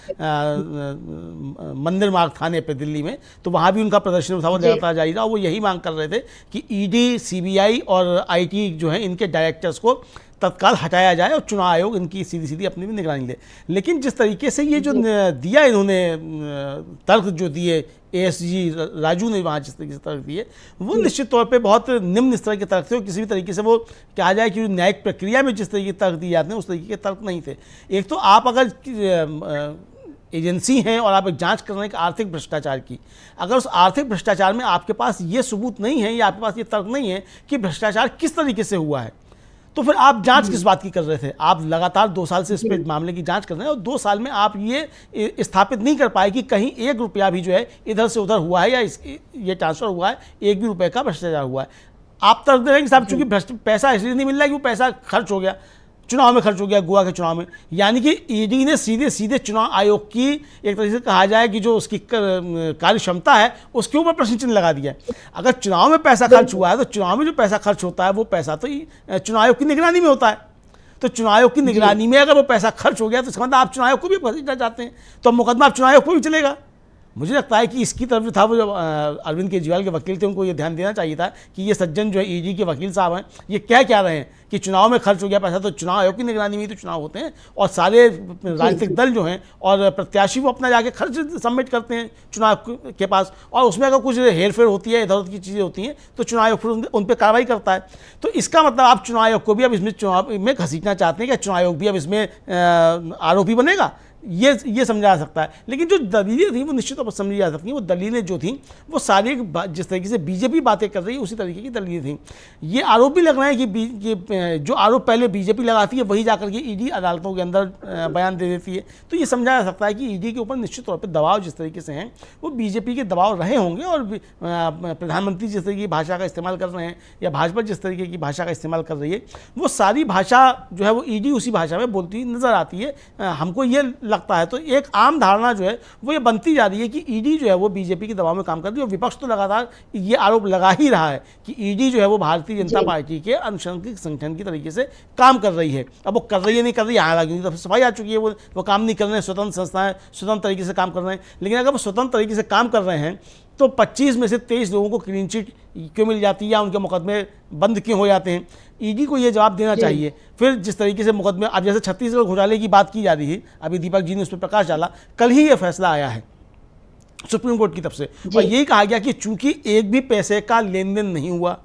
मंदिर मार्ग थाने पे दिल्ली में। तो वहाँ भी उनका प्रदर्शन उठा हुआ लगातार जारी रहा। वो यही मांग कर रहे थे कि ईडी, सीबीआई और आईटी जो है इनके डायरेक्टर्स को तत्काल हटाया जाए और चुनाव आयोग इनकी सीधी सीधी अपनी भी निगरानी ले। लेकिन जिस तरीके से ये जो दिया इन्होंने तर्क जो दिए एएसजी राजू ने वहाँ जिस तरीके से तर्क दिए वो निश्चित तौर पे बहुत निम्न स्तर के तर्क थे और किसी भी तरीके से वो कहा जाए कि न्यायिक प्रक्रिया में जिस तरीके के तर्क दिए जाते हैं उस तरीके के तर्क नहीं थे। एक तो आप अगर एजेंसी हैं और आप एक जांच कर रहे हैं आर्थिक भ्रष्टाचार की, अगर उस आर्थिक भ्रष्टाचार में आपके पास ये सबूत नहीं है या आपके पास ये तर्क नहीं है कि भ्रष्टाचार किस तरीके से हुआ है, तो फिर आप जांच किस बात की कर रहे थे? आप लगातार 2 साल से इस पे मामले की जांच कर रहे हैं और 2 साल में आप ये स्थापित नहीं कर पाए कि कहीं 1 रुपया भी जो है इधर से उधर हुआ है या ये ट्रांसफर हुआ है, 1 भी रुपये का भ्रष्टाचार हुआ है। आप तर्क दे रहे हैं कि साहब चूंकि पैसा इसलिए नहीं मिल रहा है कि वो पैसा खर्च हो गया, चुनाव में खर्च हो गया, गोवा के चुनाव में। यानी कि ईडी ने सीधे सीधे चुनाव आयोग की एक तरीके से कहा जाए कि जो उसकी कार्य क्षमता है उसके ऊपर प्रश्न चिन्ह लगा दिया। अगर चुनाव में पैसा खर्च हुआ है तो चुनाव में जो पैसा खर्च होता है वो पैसा तो चुनाव आयोग की निगरानी में होता है। तो चुनाव आयोग की निगरानी में अगर वो पैसा खर्च हो गया तो इसका मतलब आप चुनाव आयोग को भी घसीटना चाहते हैं, तो मुकदमा आप चुनाव आयोग को भी चलेगा। मुझे लगता है कि इसकी तरफ जो था वो जो अरविंद केजरीवाल के वकील थे उनको ये ध्यान देना चाहिए था कि ये सज्जन जो है ईडी के वकील साहब हैं ये क्या रहे हैं कि चुनाव में खर्च हो गया पैसा तो चुनाव आयोग की निगरानी में ही तो चुनाव होते हैं और सारे राजनीतिक दल जो हैं और प्रत्याशी वो अपना जाके खर्च सबमिट करते हैं चुनाव के पास, और उसमें अगर कुछ हेरफेर होती है, इधर उधर की चीज़ें होती हैं तो चुनाव आयोग फिर उन पर कार्रवाई करता है। तो इसका मतलब आप चुनाव आयोग को भी अब इसमें चुनाव में घसीटना चाहते हैं कि चुनाव आयोग भी अब इसमें आरोपी बनेगा, ये समझा जा सकता है। लेकिन जो दलीलें थी वो निश्चित तौर पर समझी जा सकती हैं। वो दलीलें जो थी वो सारी जिस तरीके से बीजेपी बातें कर रही है उसी तरीके की दलीलें थी। ये आरोप भी लग रहे हैं कि जो आरोप पहले बीजेपी लगाती है वही जाकर के ईडी अदालतों के अंदर बयान दे देती है। तो ये समझा जा सकता है कि ईडी के ऊपर निश्चित तौर पर दबाव जिस तरीके से हैं वो बीजेपी के दबाव रहे होंगे और प्रधानमंत्री जिस तरीके की भाषा का इस्तेमाल कर रहे हैं या भाजपा जिस तरीके की भाषा का इस्तेमाल कर रही है वो सारी भाषा जो है वो ईडी उसी भाषा में बोलती नजर आती है। हमको ये लगता है, तो एक आम धारणा जो है वो ये बनती जा रही है कि ईडी जो है वो बीजेपी के दबाव में काम कर रही है और विपक्ष तो लगातार ये आरोप लगा ही रहा है कि ईडी जो है वो भारतीय जनता पार्टी के अनुशंसित संगठन की तरीके से काम कर रही है। अब वो कर रही है नहीं कर रही है हालांकि तो सफाई आ चुकी है वो काम नहीं कर रहे हैं, स्वतंत्र संस्थाएं स्वतंत्र तरीके से काम कर रहे हैं। लेकिन अगर वो स्वतंत्र तरीके से काम कर रहे हैं तो 25 में से 23 लोगों को क्लीन चिट क्यों मिल जाती है या उनके मुकदमे बंद क्यों हो जाते हैं? ईडी को ये जवाब देना चाहिए। फिर जिस तरीके से मुकदमे अब जैसे छत्तीसगढ़ घोटाले की बात की जा रही थी, अभी दीपक जी ने उस पर प्रकाश डाला, कल ही ये फैसला आया है सुप्रीम कोर्ट की तरफ से और यही कहा गया कि चूंकि एक भी पैसे का लेन देन नहीं हुआ,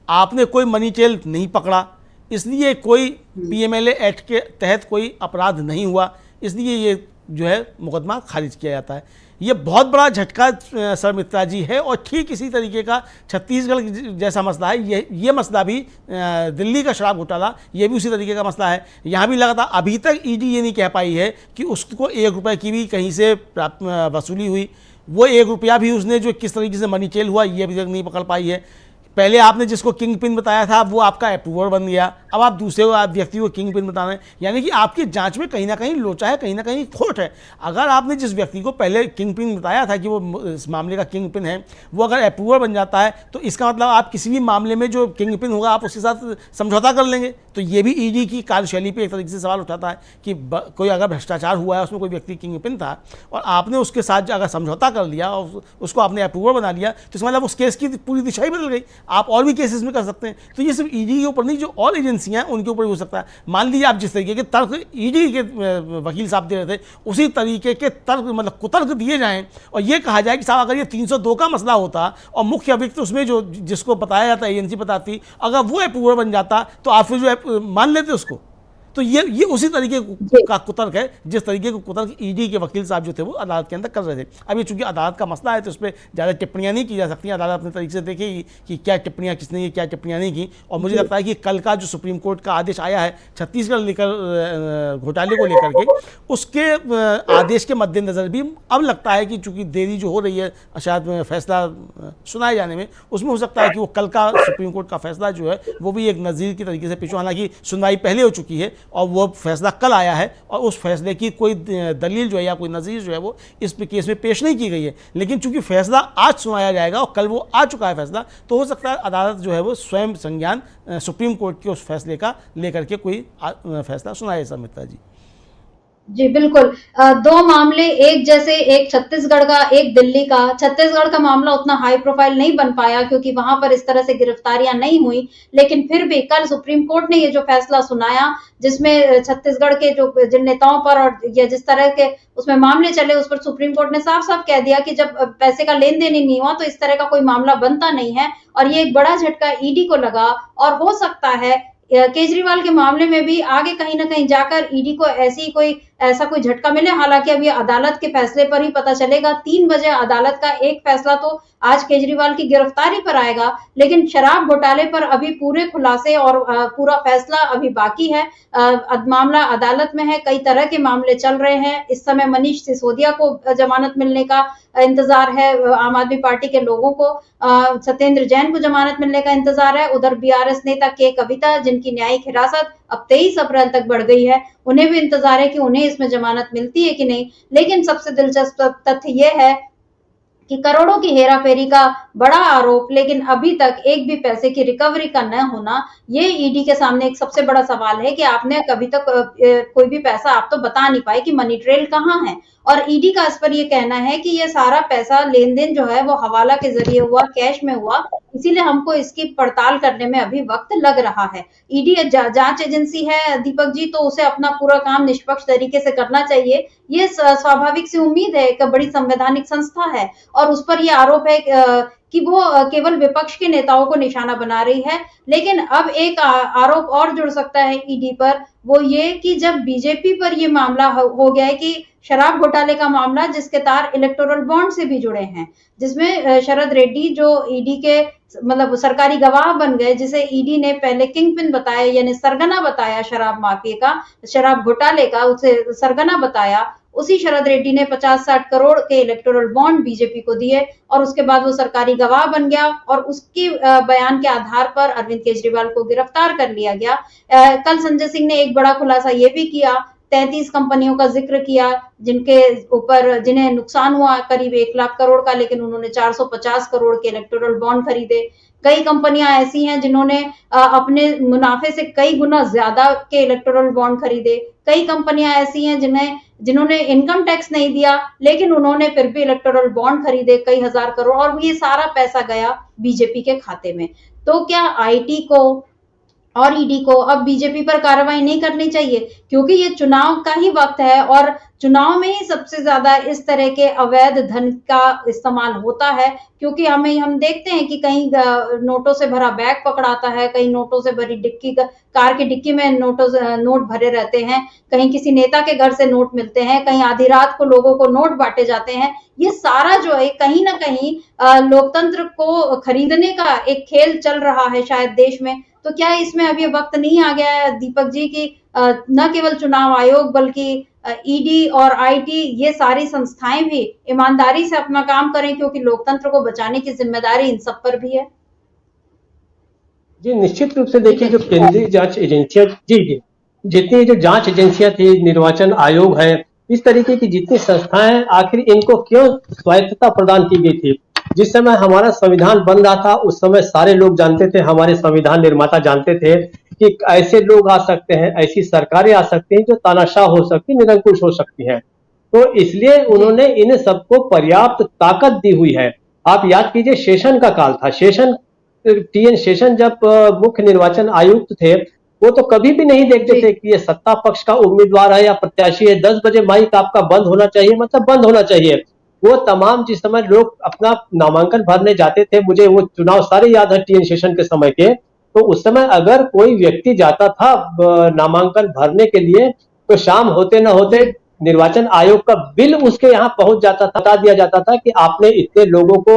आपने कोई मनी ट्रेल नहीं पकड़ा, इसलिए कोई पीएमएलए एक्ट के तहत कोई अपराध नहीं हुआ, इसलिए ये जो है मुकदमा खारिज किया जाता है। ये बहुत बड़ा झटका शर्मिष्ठा जी है और ठीक इसी तरीके का छत्तीसगढ़ जैसा मसला है। ये मसला भी दिल्ली का शराब घोटाला ये भी उसी तरीके का मसला है। यहाँ भी लगातार अभी तक ईडी ये नहीं कह पाई है कि उसको 1 रुपये की भी कहीं से वसूली हुई, वो 1 रुपया भी उसने जो किस तरीके से मनी ट्रेल हुआ ये अभी तक नहीं पकड़ पाई है। पहले आपने जिसको किंग पिन बताया था वो आपका अप्रूवर बन गया, अब आप दूसरे व्यक्ति को किंग पिन बता रहे हैं, यानी कि आपकी जांच में कहीं ना कहीं लोचा है, कहीं ना कहीं खोट है। अगर आपने जिस व्यक्ति को पहले किंग पिन बताया था कि वो इस मामले का किंग पिन है वो अगर अप्रूवर बन जाता है तो इसका मतलब आप किसी भी मामले में जो किंग पिन होगा आप उसके साथ समझौता कर लेंगे। तो ये भी ईडी की कार्यशैली पर एक तरीके से सवाल उठाता है कि कोई अगर भ्रष्टाचार हुआ है उसमें कोई व्यक्ति किंग पिन था और आपने उसके साथ अगर समझौता कर लिया और उसको आपने अप्रूवर बना लिया तो इसका मतलब उस केस की पूरी दिशा ही बदल गई। आप और भी केसेस में कर सकते हैं। तो ये सिर्फ ईडी के ऊपर नहीं, जो और एजेंसियां हैं उनके ऊपर भी हो सकता है। मान लीजिए आप जिस तरीके के तर्क ईडी के वकील साहब दे रहे थे उसी तरीके के तर्क मतलब कुतर्क दिए जाएं और ये कहा जाए कि साहब अगर ये 302 का मसला होता और मुख्य अभियुक्त उसमें जो जिसको बताया जाता एजेंसी बताती अगर वो अप्रूवर बन जाता तो आप फिर जो मान लेते उसको। तो ये उसी तरीके जी। का कुतर्क है जिस तरीके का कुतर्क ईडी के वकील साहब जो थे वो अदालत के अंदर कर रहे थे। अब ये चूंकि अदालत का मसला है तो उस पर ज़्यादा टिप्पणियां नहीं की जा सकती, अदालत अपने तरीके से देखेगी कि क्या टिप्पणियां किसने की, क्या टिप्पणियां नहीं की। और मुझे लगता है कि कल का जो सुप्रीम कोर्ट का आदेश आया है छत्तीसगढ़ लेकर घोटाले को लेकर के, उसके आदेश के मद्देनजर भी अब लगता है कि चूंकि देरी जो हो रही है शायद फैसला सुनाए जाने में, उसमें हो सकता है कि वो कल का सुप्रीम कोर्ट का फैसला जो है वो भी एक नज़ीर की तरीके से पेश हो। हालांकि सुनवाई पहले हो चुकी है और वो फैसला कल आया है और उस फैसले की कोई दलील जो है या कोई नज़ीर जो है वो इस केस में पेश नहीं की गई है, लेकिन चूंकि फैसला आज सुनाया जाएगा और कल वो आ चुका है फैसला, तो हो सकता है अदालत जो है वो स्वयं संज्ञान सुप्रीम कोर्ट के उस फैसले का लेकर के कोई फैसला सुनाए। मित्रा जी जी बिल्कुल। दो मामले एक जैसे, एक छत्तीसगढ़ का, एक दिल्ली का। छत्तीसगढ़ का मामला उतना हाई प्रोफाइल नहीं बन पाया क्योंकि वहां पर इस तरह से गिरफ्तारियां नहीं हुई, लेकिन फिर भी कल सुप्रीम कोर्ट ने ये जो फैसला सुनाया जिसमें छत्तीसगढ़ के जो जिन नेताओं पर और या जिस तरह के उसमें मामले चले उस पर सुप्रीम कोर्ट ने साफ साफ कह दिया कि जब पैसे का लेन देन ही नहीं हुआ तो इस तरह का कोई मामला बनता नहीं है। और ये एक बड़ा झटका ईडी को लगा और हो सकता है केजरीवाल के मामले में भी आगे कहीं ना कहीं जाकर ईडी को ऐसा कोई झटका मिले। हालांकि अब ये अदालत के फैसले पर ही पता चलेगा। 3 बजे अदालत का एक फैसला तो आज केजरीवाल की गिरफ्तारी पर आएगा, लेकिन शराब घोटाले पर अभी पूरे खुलासे और पूरा फैसला अभी बाकी है। मामला अदालत में है, कई तरह के मामले चल रहे हैं। इस समय मनीष सिसोदिया को जमानत मिलने का इंतजार है, आम आदमी पार्टी के लोगों को सत्येंद्र जैन को जमानत मिलने का इंतजार है। उधर बीआरएस नेता के कविता जिनकी न्यायिक हिरासत अब 23 अप्रैल तक बढ़ गई है, उन्हें भी इंतजार है कि उन्हें इसमें जमानत मिलती है कि नहीं। लेकिन सबसे दिलचस्प तथ्य यह है कि करोड़ों की हेराफेरी का बड़ा आरोप, लेकिन अभी तक एक भी पैसे की रिकवरी का न होना, ये ईडी के सामने एक सबसे बड़ा सवाल है कि आपने कभी तक कोई भी पैसा आप तो बता नहीं पाए कि मनी ट्रेल कहाँ है। और ईडी का इस पर ये कहना है कि ये सारा पैसा लेन देन जो है वो हवाला के जरिए हुआ, कैश में हुआ, इसीलिए हमको इसकी पड़ताल करने में अभी वक्त लग रहा है। ईडी जांच एजेंसी है दीपक जी, तो उसे अपना पूरा काम निष्पक्ष तरीके से करना चाहिए, ये स्वाभाविक सी उम्मीद है। एक बड़ी संवैधानिक संस्था है और उस पर यह आरोप है कि वो केवल विपक्ष के नेताओं को निशाना बना रही है। लेकिन अब एक आरोप और जुड़ सकता है ईडी पर, वो ये कि जब बीजेपी पर ये मामला हो गया है कि शराब घोटाले का मामला जिसके तार इलेक्टोरल बॉन्ड से भी जुड़े हैं, जिसमें शरद रेड्डी जो ईडी के मतलब सरकारी गवाह बन गए, जिसे ईडी ने पहले किंग पिन बताया यानी सरगना बताया शराब माफिया का, शराब घोटाले का उसे सरगना बताया, उसी शरद रेड्डी ने 50-60 करोड़ के इलेक्टोरल बॉन्ड बीजेपी को दिए और उसके बाद वो सरकारी गवाह बन गया और उसके बयान के आधार पर अरविंद केजरीवाल को गिरफ्तार कर लिया गया। कल संजय सिंह ने एक बड़ा खुलासा ये भी किया, 33 कंपनियों का जिक्र किया जिनके ऊपर जिन्हें नुकसान हुआ करीब 1 लाख करोड़ का, लेकिन उन्होंने 450 करोड़ के इलेक्टोरल बॉन्ड खरीदे। कई कंपनियां ऐसी हैं जिन्होंने अपने मुनाफे से कई गुना ज्यादा के इलेक्टोरल बॉन्ड खरीदे। कई कंपनियां ऐसी हैं जिन्होंने इनकम टैक्स नहीं दिया लेकिन उन्होंने फिर भी इलेक्टोरल बॉन्ड खरीदे कई हजार करोड़, और ये सारा पैसा गया बीजेपी के खाते में। तो क्या आईटी को और ईडी को अब बीजेपी पर कार्रवाई नहीं करनी चाहिए, क्योंकि ये चुनाव का ही वक्त है और चुनाव में ही सबसे ज्यादा इस तरह के अवैध धन का इस्तेमाल होता है। क्योंकि हम देखते हैं कि कहीं नोटों से भरा बैग पकड़ाता है, कहीं नोटों से भरी डिक्की, कार की डिक्की में नोट भरे रहते हैं, कहीं किसी नेता के घर से नोट मिलते हैं, कहीं आधी रात को लोगों को नोट बांटे जाते हैं। ये सारा जो है कहीं ना कहीं लोकतंत्र को खरीदने का एक खेल चल रहा है शायद देश में। तो क्या इसमें अभी वक्त नहीं आ गया है दीपक जी की न केवल चुनाव आयोग बल्कि ईडी और आईटी ये सारी संस्थाएं भी ईमानदारी से अपना काम करें, क्योंकि लोकतंत्र को बचाने की जिम्मेदारी इन सब पर भी है। जी निश्चित रूप से देखिए, जो केंद्रीय जांच एजेंसियां जी जितनी जो जांच एजेंसियां थी, निर्वाचन आयोग है, इस तरीके की जितनी संस्थाएं, आखिर इनको क्यों स्वायत्तता प्रदान की गई थी? जिस समय हमारा संविधान बन रहा था उस समय सारे लोग जानते थे, हमारे संविधान निर्माता जानते थे कि ऐसे लोग आ सकते हैं, ऐसी सरकारें आ सकती हैं जो तानाशाह हो सकती, निरंकुश हो सकती हैं। तो इसलिए उन्होंने इन सबको पर्याप्त ताकत दी हुई है। आप याद कीजिए, शेषन का काल था, टीएन शेषन जब मुख्य निर्वाचन आयुक्त थे, वो तो कभी भी नहीं देखते थे कि ये सत्ता पक्ष का उम्मीदवार है या प्रत्याशी है, 10 बजे माइक आपका बंद होना चाहिए, मतलब बंद होना चाहिए। वो तमाम जिस समय लोग अपना नामांकन भरने जाते थे, मुझे वो चुनाव सारे याद है टीएन शेषन के समय के, तो उस समय अगर कोई व्यक्ति जाता था नामांकन भरने के लिए, तो शाम होते न होते निर्वाचन आयोग का बिल उसके यहाँ पहुंच जाता था, बता दिया जाता था कि आपने इतने लोगों को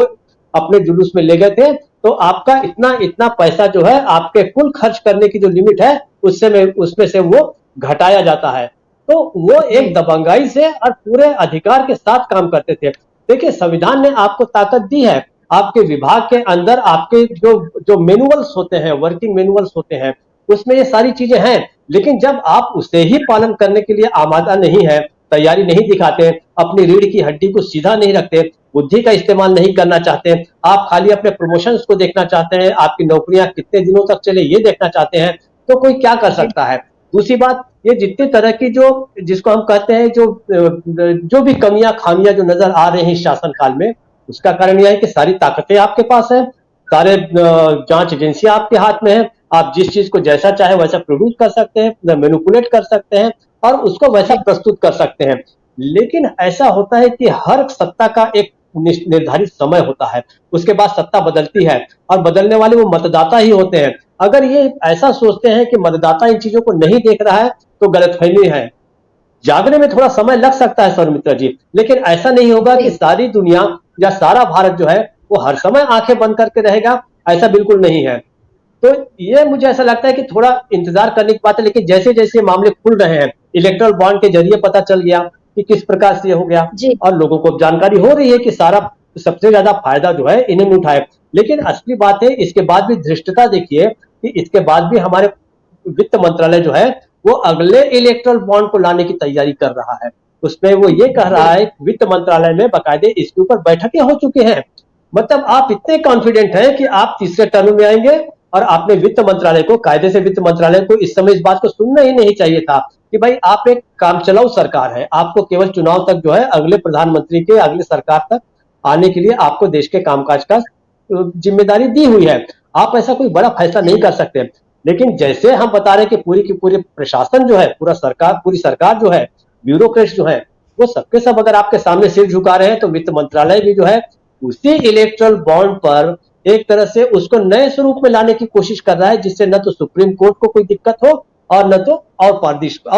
अपने जुलूस में ले गए थे, तो आपका इतना इतना पैसा जो है आपके कुल खर्च करने की जो लिमिट है उसमें से वो घटाया जाता है। तो वो एक दबंगाई से और पूरे अधिकार के साथ काम करते थे। देखिए, संविधान ने आपको ताकत दी है, आपके विभाग के अंदर आपके जो जो मैनुअल्स होते हैं, वर्किंग मैनुअल्स होते हैं, उसमें ये सारी चीजें हैं, लेकिन जब आप उसे ही पालन करने के लिए आमादा नहीं है, तैयारी नहीं दिखाते, अपनी रीढ़ की हड्डी को सीधा नहीं रखते, बुद्धि का इस्तेमाल नहीं करना चाहते, आप खाली अपने प्रमोशंस को देखना चाहते हैं, आपकी नौकरियां कितने दिनों तक चले ये देखना चाहते हैं, तो कोई क्या कर सकता है। दूसरी बात, ये जितनी तरह की जो जिसको हम कहते हैं जो भी कमियां खामियां जो नजर आ रही हैं शासन काल में, उसका कारण यह है कि सारी ताकतें आपके पास है, सारे जांच एजेंसियां आपके हाथ में है, आप जिस चीज को जैसा चाहे वैसा प्रोड्यूस कर सकते हैं, मैनिपुलेट कर सकते हैं और उसको वैसा प्रस्तुत कर सकते हैं। लेकिन ऐसा होता है कि हर सत्ता का एक निर्धारित समय होता है, उसके बाद सत्ता बदलती है और बदलने वाले वो मतदाता ही होते हैं। अगर ये ऐसा सोचते हैं कि मतदाता इन चीजों को नहीं देख रहा है, तो गलतफहमी है। जागने में थोड़ा समय लग सकता है सौमित्रा जी, लेकिन ऐसा नहीं होगा कि सारी दुनिया या सारा भारत जो है वो हर समय आंखें बंद करके रहेगा, ऐसा बिल्कुल नहीं है। तो ये मुझे ऐसा लगता है कि थोड़ा इंतजार करने की बात है, लेकिन जैसे जैसे मामले खुल रहे हैं, इलेक्ट्रल बॉन्ड के जरिए पता चल गया कि किस प्रकार से ये हो गया और लोगों को जानकारी हो रही है कि सारा सबसे ज्यादा फायदा जो है इन्होंने उठाए। लेकिन असली बात है, इसके बाद भी धृष्टता देखिए कि इसके बाद भी हमारे वित्त मंत्रालय जो है वो अगले इलेक्ट्रल बॉन्ड को लाने की तैयारी कर रहा है। उसमें वो ये कह रहा है, वित्त मंत्रालय में बाकायदे इसके ऊपर बैठकें हो चुकी हैं। मतलब आप इतने कॉन्फिडेंट हैं कि आप तीसरे टर्म में आएंगे और आपने वित्त मंत्रालय को, कायदे से वित्त मंत्रालय को इस समय इस बात को सुनना ही नहीं चाहिए था कि भाई आप एक कामचलाऊ सरकार है, आपको केवल चुनाव तक जो है अगले प्रधानमंत्री के, अगले सरकार तक आने के लिए आपको देश के कामकाज का जिम्मेदारी दी हुई है, आप ऐसा कोई बड़ा फैसला नहीं कर सकते। लेकिन जैसे हम बता रहे हैं कि पूरी की पूरी प्रशासन जो है, पूरी सरकार जो है, ब्यूरोक्रेट्स जो है, वो सबके सब अगर आपके सामने सिर झुका रहे हैं, तो वित्त मंत्रालय भी जो है उसी इलेक्ट्रल बॉन्ड पर एक तरह से उसको नए स्वरूप में लाने की कोशिश कर रहा है, जिससे न तो सुप्रीम कोर्ट को कोई दिक्कत हो और न तो और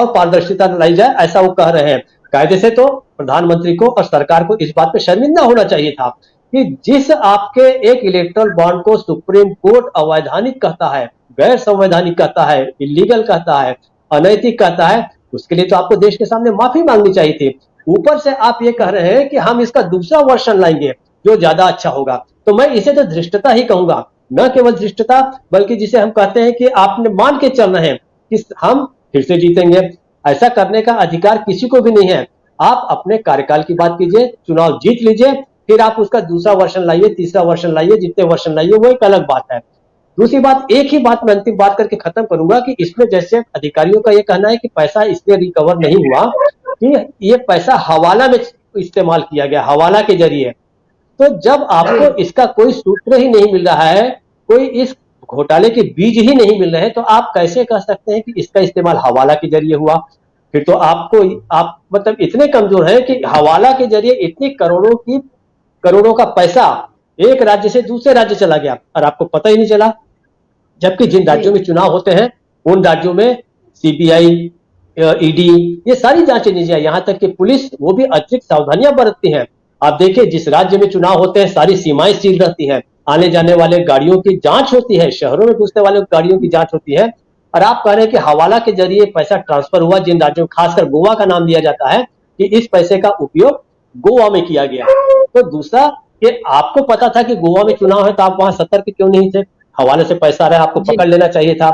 पारदर्शिता लाई जाए, ऐसा वो कह रहे हैं। कायदे से तो प्रधानमंत्री को और सरकार को इस बात पे शर्मिंदा होना चाहिए था कि जिस आपके एक इलेक्ट्रल बॉन्ड को सुप्रीम कोर्ट अवैधानिक कहता है, गैर संवैधानिक कहता है, इलीगल कहता है, अनैतिक कहता है, उसके लिए तो आपको देश के सामने माफी मांगनी चाहिए थी। ऊपर से आप ये कह रहे हैं कि हम इसका दूसरा वर्जन लाएंगे जो ज्यादा अच्छा होगा, तो मैं इसे तो धृष्टता ही कहूंगा, न केवल धृष्टता, बल्कि जिसे हम कहते हैं कि आपने मान के चल रहे हैं कि हम फिर से जीतेंगे। ऐसा करने का अधिकार किसी को भी नहीं है। आप अपने कार्यकाल की बात कीजिए, चुनाव जीत लीजिए, फिर आप उसका दूसरा वर्जन लाइए, तीसरा वर्जन लाइए, जितने वर्जन लाइए वो एक अलग बात है। दूसरी बात, एक ही बात मैं अंतिम बात करके खत्म करूंगा कि इसमें जैसे अधिकारियों का ये कहना है कि पैसा इसलिए रिकवर नहीं हुआ कि ये पैसा हवाला में इस्तेमाल किया गया, हवाला के जरिए। तो जब आपको इसका कोई सूत्र ही नहीं मिल रहा है, कोई इस घोटाले के बीज ही नहीं मिल रहे हैं, तो आप कैसे कह सकते हैं कि इसका इस्तेमाल हवाला के जरिए हुआ। फिर तो आप मतलब इतने कमजोर हैं कि हवाला के जरिए इतनी करोड़ों का पैसा एक राज्य से दूसरे राज्य चला गया और आपको पता ही नहीं चला। जबकि जिन राज्यों में चुनाव होते हैं उन राज्यों में सीबीआई, ईडी, ये सारी जांच एजेंसियां, यहां तक कि पुलिस, वो भी अतिरिक्त सावधानियां बरतती हैं। आप देखिए, जिस राज्य में चुनाव होते हैं सारी सीमाएं सील रहती हैं, आने जाने वाले गाड़ियों की जांच होती है, शहरों में घुसने वाले गाड़ियों की जांच होती है। और आप कह रहे हैं कि हवाला के जरिए पैसा ट्रांसफर हुआ जिन राज्यों, खासकर गोवा का नाम लिया जाता है कि इस पैसे का उपयोग गोवा में किया गया। तो दूसरा, कि आपको पता था कि गोवा में चुनाव है, तो आप वहां सतर्क क्यों नहीं थे? हवाले से पैसा आ रहा है, आपको पकड़ लेना चाहिए था।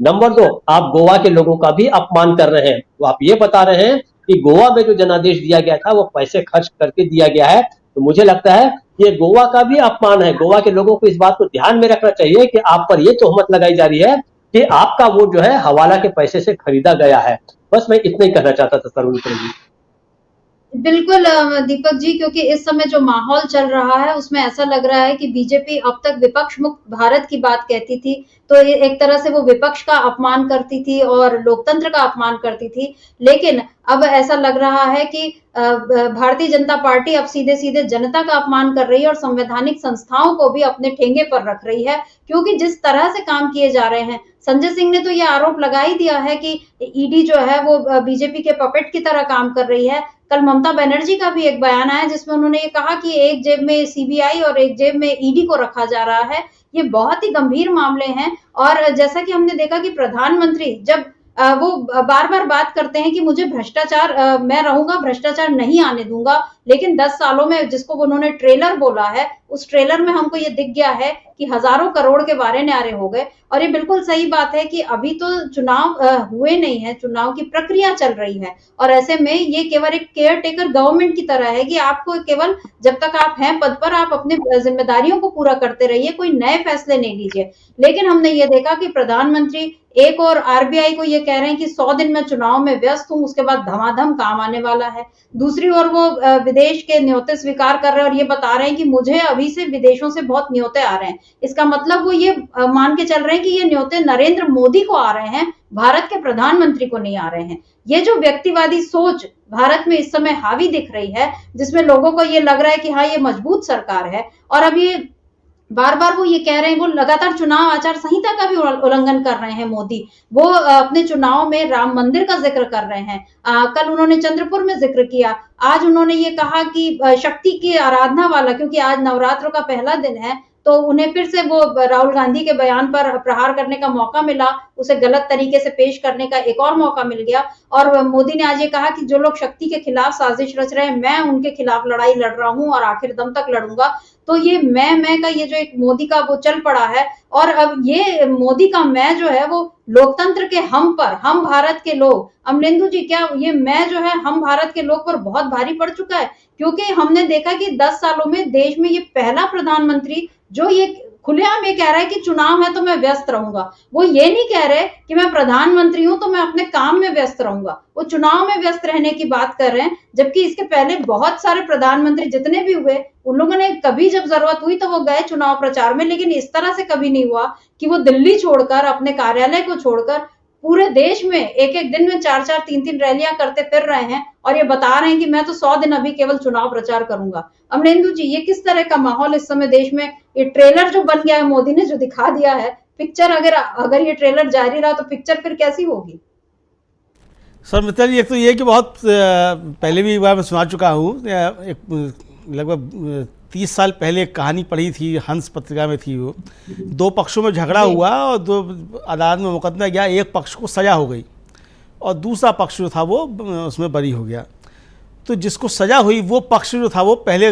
नंबर 2, आप गोवा के लोगों का भी अपमान कर रहे हैं। तो आप ये बता रहे हैं कि गोवा में जो जनादेश दिया गया था वो पैसे खर्च करके दिया गया है। तो मुझे लगता है ये गोवा का भी अपमान है। गोवा के लोगों को इस बात को ध्यान में रखना चाहिए कि आप पर ये तोहमत लगाई जा रही है कि आपका वोट जो है हवाला के पैसे से खरीदा गया है। बस मैं इतना ही कहना चाहता था सर। बिल्कुल दीपक जी, क्योंकि इस समय जो माहौल चल रहा है उसमें ऐसा लग रहा है कि बीजेपी अब तक विपक्ष मुक्त भारत की बात कहती थी, तो एक तरह से वो विपक्ष का अपमान करती थी और लोकतंत्र का अपमान करती थी। लेकिन अब ऐसा लग रहा है कि भारतीय जनता पार्टी अब सीधे सीधे जनता का अपमान कर रही है और संवैधानिक संस्थाओं को भी अपने ठेंगे पर रख रही है, क्योंकि जिस तरह से काम किए जा रहे हैं, संजय सिंह ने तो ये आरोप लगा ही दिया है कि ईडी जो है वो बीजेपी के पपेट की तरह काम कर रही है। कल ममता बनर्जी का भी एक बयान आया जिसमें उन्होंने ये कहा कि एक जेब में सीबीआई और एक जेब में ईडी को रखा जा रहा है। ये बहुत ही गंभीर मामले हैं और जैसा कि हमने देखा कि प्रधानमंत्री जब वो बार-बार बात करते हैं कि मुझे भ्रष्टाचार मैं रहूंगा, भ्रष्टाचार नहीं आने दूंगा, लेकिन 10 सालों में जिसको उन्होंने ट्रेलर बोला है, उस ट्रेलर में हमको ये दिख गया है कि हजारों करोड़ के वारे न्यारे हो गए। और ये बिल्कुल सही बात है कि अभी तो चुनाव हुए नहीं है, चुनाव की प्रक्रिया चल रही है और ऐसे में ये केवल एक केयर टेकर गवर्नमेंट की तरह है कि आपको केवल जब तक आप हैं पद पर आप अपनी जिम्मेदारियों को पूरा करते रहिए, कोई नए फैसले नहीं लीजिए। लेकिन हमने ये देखा कि प्रधानमंत्री एक और आरबीआई को ये कह रहे हैं कि 100 दिन में चुनाव में व्यस्त हूं, उसके बाद धमाधम काम आने वाला है। दूसरी ओर वो विदेश के न्योते स्वीकार कर रहे हैं और ये बता रहे हैं कि मुझे अभी से विदेशों से बहुत न्योते आ रहे हैं। इसका मतलब वो ये मान के चल रहे हैं कि ये न्योते नरेंद्र मोदी को आ रहे हैं, भारत के प्रधानमंत्री को नहीं आ रहे हैं। ये जो व्यक्तिवादी सोच भारत में इस समय हावी दिख रही है, जिसमें लोगों को ये लग रहा है कि हाँ ये मजबूत सरकार है और अब ये बार बार वो ये कह रहे हैं, वो लगातार चुनाव आचार संहिता का भी उल्लंघन कर रहे हैं मोदी। वो अपने चुनाव में राम मंदिर का जिक्र कर रहे हैं। कल उन्होंने चंद्रपुर में जिक्र किया। आज उन्होंने ये कहा कि शक्ति की आराधना वाला, क्योंकि आज नवरात्र का पहला दिन है, तो उन्हें फिर से वो राहुल गांधी के बयान पर प्रहार करने का मौका मिला, उसे गलत तरीके से पेश करने का एक और मौका मिल गया। और मोदी ने आज ये कहा कि जो लोग शक्ति के खिलाफ साजिश रच रहे हैं, मैं उनके खिलाफ लड़ाई लड़ रहा हूं और आखिर दम तक लड़ूंगा। तो ये मैं का ये जो एक मोदी का वो चल पड़ा है और अब ये मोदी का मैं जो है वो लोकतंत्र के हम पर, हम भारत के लोग, अमलेंदु जी क्या ये मैं जो है हम भारत के लोग पर बहुत भारी पड़ चुका है? क्योंकि हमने देखा कि 10 सालों में देश में ये पहला प्रधानमंत्री जो ये खुलेआम ये कह रहा है कि चुनाव है तो मैं व्यस्त रहूंगा। वो ये नहीं कह रहे कि मैं प्रधानमंत्री हूं तो मैं अपने काम में व्यस्त रहूंगा, वो चुनाव में व्यस्त रहने की बात कर रहे हैं। जबकि इसके पहले बहुत सारे प्रधानमंत्री जितने भी हुए, उन लोगों ने कभी जब जरूरत हुई तो वो गए चुनाव प्रचार में, लेकिन इस तरह से कभी नहीं हुआ कि वो दिल्ली छोड़कर, अपने कार्यालय को छोड़कर पूरे देश में एक एक दिन में 4-4 3-3 रैलियां करते फिर रहे हैं और ये बता रहे हैं कि मैं तो 100 दिन अभी केवल चुनाव प्रचार करूंगा। अमरेंदु जी, ये किस तरह का माहौल इस समय देश में, ये ट्रेलर जो बन गया है, मोदी ने जो दिखा दिया है, पिक्चर अगर ये ट्रेलर जारी रहा तो पिक्चर फिर कैसी होगी? सर मित्तल जी, एक तो ये कि बहुत पहले भी एक बार मैं सुना चुका हूँ, एक लगभग 30 साल पहले एक कहानी पढ़ी थी, हंस पत्रिका में थी वो। 2 पक्षों में झगड़ा हुआ और 2 अदालत में मुकदमा गया, एक पक्ष को सज़ा हो गई और दूसरा पक्ष जो था वो उसमें बरी हो गया। तो जिसको सज़ा हुई वो पक्ष जो था वो पहले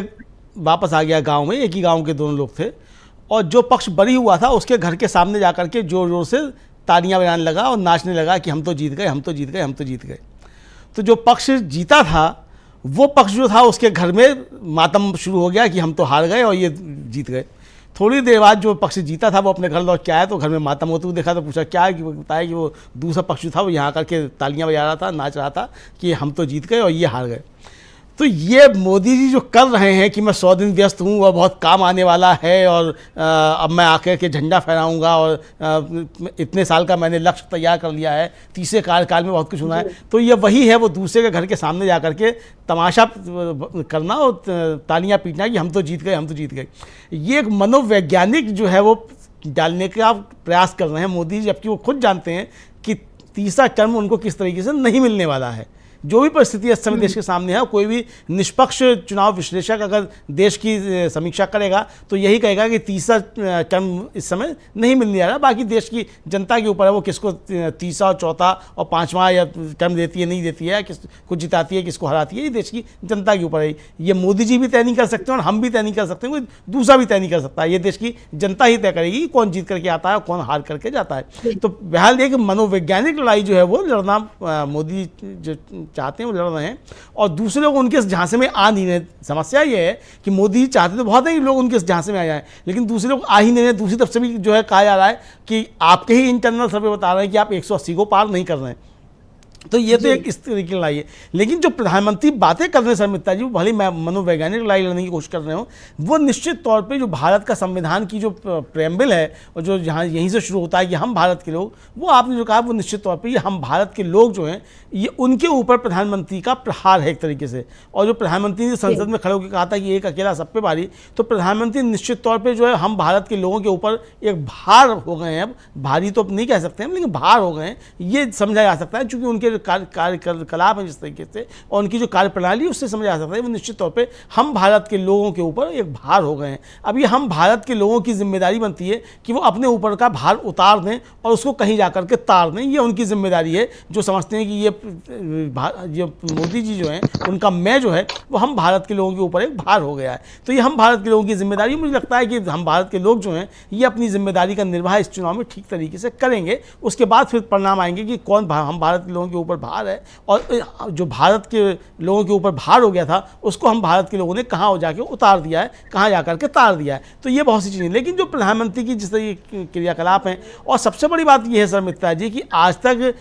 वापस आ गया गांव में, एक ही गांव के दोनों लोग थे, और जो पक्ष बरी हुआ था उसके घर के सामने जा कर के जोर जोर से तालियां बजाने लगा और नाचने लगा कि हम तो जीत गए, हम तो जीत गए, हम तो जीत गए। तो जो पक्ष जीता था वो पक्ष जो था उसके घर में मातम शुरू हो गया कि हम तो हार गए और ये जीत गए। थोड़ी देर बाद जो पक्ष जीता था वो अपने घर लौट के आया तो घर में मातम होते हुए देखा तो पूछा क्या है, कि वो बताया कि वो दूसरा पक्ष था वो यहाँ करके तालियां बजा रहा था, नाच रहा था कि हम तो जीत गए और ये हार गए। तो ये मोदी जी जो कर रहे हैं कि मैं 100 दिन व्यस्त हूँ और बहुत काम आने वाला है और अब मैं आकर के झंडा फहराऊँगा और इतने साल का मैंने लक्ष्य तैयार कर लिया है, तीसरे कार्यकाल में बहुत कुछ होना है, तो ये वही है, वो दूसरे के घर के सामने जा कर के तमाशा करना और तालियां पीटना कि हम तो जीत गए, हम तो जीत गए। ये एक मनोवैज्ञानिक जो है वो डालने का प्रयास कर रहे हैं मोदी, जबकि वो खुद जानते हैं कि तीसरा टर्म उनको किस तरीके से नहीं मिलने वाला है। जो भी परिस्थिति इस समय देश के सामने है, कोई भी निष्पक्ष चुनाव विश्लेषक अगर देश की समीक्षा करेगा तो यही कहेगा कि तीसरा टर्म इस समय नहीं मिलने वाला। बाकी देश की जनता के ऊपर है वो किसको तीसरा, चौथा और पांचवा या टर्म देती है, नहीं देती है, किसको जिताती है, किसको हराती है, ये देश की जनता के ऊपर है। ये मोदी जी भी तय नहीं कर सकते और हम भी तय नहीं कर सकते, कोई दूसरा भी तय नहीं कर सकता। ये देश की जनता ही तय करेगी कौन जीत करके आता है, कौन हार करके जाता है। तो बहरहाल एक मनोवैज्ञानिक लड़ाई जो है वो लड़ना मोदी जो चाहते हैं वो लड़ रहे हैं और दूसरे लोग उनके इस झांसे में आ नहीं रहे। समस्या ये है कि मोदी चाहते तो बहुत है कि लोग उनके इस झांसे में आ जाएं, लेकिन दूसरे लोग आ ही नहीं रहे। दूसरी तरफ से भी जो है कहा जा रहा है कि आपके ही इंटरनल सर्वे बता रहे हैं कि आप 180 को पार नहीं कर रहे हैं। तो ये तो एक इस तरीके की लड़ाई है। लेकिन जो प्रधानमंत्री बातें कर रहे हैं शर्मिष्ठा जी, वो भले मनोवैज्ञानिक लड़ाई लड़ने की कोशिश कर रहे हो, वो निश्चित तौर पे जो भारत का संविधान की जो प्रेम्बल है और जो जहाँ यहीं से शुरू होता है कि हम भारत के लोग, वो आपने जो कहा वो निश्चित तौर पर ये हम भारत के लोग जो हैं ये उनके ऊपर प्रधानमंत्री का प्रहार है एक तरीके से। और जो प्रधानमंत्री ने संसद में खड़े होकर कहा था कि एक अकेला सब पे भारी, तो प्रधानमंत्री निश्चित तौर पर जो है हम भारत के लोगों के ऊपर एक भार हो गए हैं। अब भारी तो नहीं कह सकते हैं लेकिन भार हो गए हैं, ये समझा जा सकता है, चूंकि उनके कार्यकलाप है जिस तरीके से और उनकी जो कार्यप्रणाली उससे समझा जा सकता है वो निश्चित तौर पे हम भारत के लोगों के ऊपर एक भार हो गए हैं। अब ये हम भारत के लोगों की जिम्मेदारी बनती है कि वो अपने ऊपर का भार उतार दें और उसको कहीं जाकर के तार दें, ये उनकी जिम्मेदारी है। जो समझते हैं कि ये मोदी जी जो हैं उनका मैं जो है वो हम भारत के लोगों के ऊपर एक भार हो गया है, तो ये हम भारत के लोगों की जिम्मेदारी, मुझे लगता है कि हम भारत के लोग जो हैं ये अपनी जिम्मेदारी का निर्वाह इस चुनाव में ठीक तरीके से करेंगे। उसके बाद फिर परिणाम आएंगे कि कौन हम भारत के लोगों के ऊपर भार है और जो भारत के लोगों के ऊपर भार हो गया था उसको हम भारत के लोगों ने कहाँ हो जाके उतार दिया है, कहाँ जाकर के तार दिया है। तो ये बहुत सी चीज़ें, लेकिन जो प्रधानमंत्री की जिस तरह के क्रियाकलाप हैं, और सबसे बड़ी बात यह है शर्मिष्ठा जी कि आज तक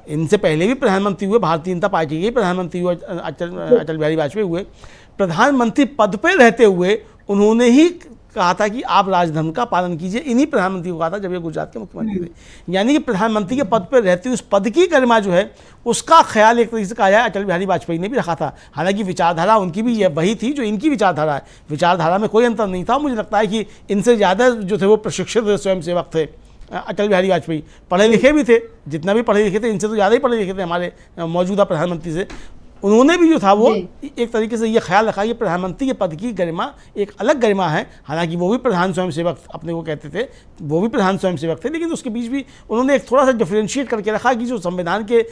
इनसे पहले भी प्रधानमंत्री हुए, भारतीय जनता पार्टी के प्रधानमंत्री हुए, अटल बिहारी वाजपेयी हुए, प्रधानमंत्री पद पर रहते हुए उन्होंने ही कहा था कि आप राजधर्म का पालन कीजिए। इन्हीं प्रधानमंत्री को कहा था जब ये गुजरात के मुख्यमंत्री थे। यानी कि प्रधानमंत्री के पद पर रहते हुए उस पद की गरिमा जो है उसका ख्याल एक तरीके से कहा जाए अटल बिहारी वाजपेयी ने भी रखा था। हालांकि विचारधारा उनकी भी ये वही थी जो इनकी विचारधारा है, विचारधारा में कोई अंतर नहीं था। मुझे लगता है कि इनसे ज़्यादा जो थे वो प्रशिक्षित स्वयंसेवक थे अटल बिहारी वाजपेयी, पढ़े लिखे भी थे, जितना भी पढ़े लिखे थे इनसे तो ज़्यादा ही पढ़े लिखे थे हमारे मौजूदा प्रधानमंत्री से। उन्होंने भी जो था वो एक तरीके से ये ख्याल रखा कि प्रधानमंत्री के पद की गरिमा एक अलग गरिमा है। हालांकि वो भी प्रधान स्वयंसेवक अपने को कहते थे, वो भी प्रधान स्वयंसेवक थे, लेकिन उसके बीच भी उन्होंने एक थोड़ा सा डिफ्रेंशिएट करके रखा कि जो संविधान के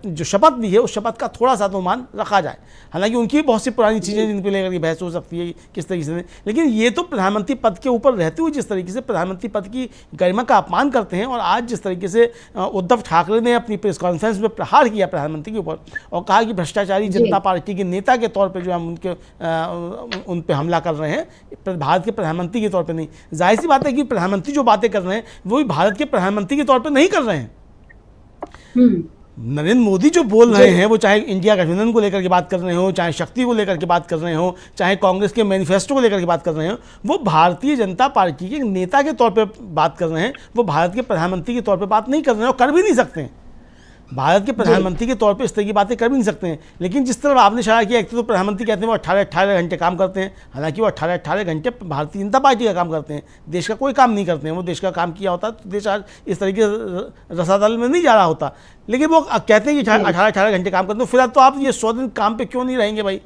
जो शपथ दी है उस शपथ का थोड़ा सा तो मान रखा जाए। हालांकि उनकी बहुत सी पुरानी चीज़ें जिन पर लेकर के बहस हो सकती है किस तरीके से, लेकिन ये तो प्रधानमंत्री पद के ऊपर रहते हुए जिस तरीके से प्रधानमंत्री पद की गरिमा का अपमान करते हैं, और आज जिस तरीके से उद्धव ठाकरे ने अपनी प्रेस कॉन्फ्रेंस में प्रहार किया प्रधानमंत्री के ऊपर और कहा कि भ्रष्टाचारी जनता पार्टी के नेता के तौर पे जो हम उन पे हमला कर रहे हैं, भारत के प्रधानमंत्री के तौर पे नहीं। जाहिर सी बात है कि प्रधानमंत्री जो बातें कर रहे हैं वो भी भारत के प्रधानमंत्री के तौर पे नहीं कर रहे हैं। नरेंद्र मोदी जो बोल रहे हैं वो चाहे इंडिया गठबंधन को लेकर के बात कर रहे हो, चाहे शक्ति को लेकर के बात कर रहे हो, चाहे कांग्रेस के मैनिफेस्टो को लेकर के बात कर रहे हो, वो भारतीय जनता पार्टी के नेता के तौर पे बात कर रहे हैं। वो भारत के प्रधानमंत्री के तौर पे बात नहीं कर रहे हैं और कर भी नहीं सकते हैं। भारत के प्रधानमंत्री के तौर पे इस तरह की बातें कर भी नहीं सकते हैं। लेकिन जिस तरह आपने इशारा किया, एक तो प्रधानमंत्री कहते हैं वो 18-18 घंटे काम करते हैं, हालांकि वो 18-18 घंटे भारतीय जनता पार्टी का काम करते हैं, देश का कोई काम नहीं करते हैं। वो देश का काम किया होता तो देश आज इस तरीके रसातल में नहीं जा रहा होता। लेकिन वो कहते हैं कि 18-18 घंटे काम करते हैं, फिर अब तो आप ये 100 दिन काम पर क्यों नहीं रहेंगे भाई?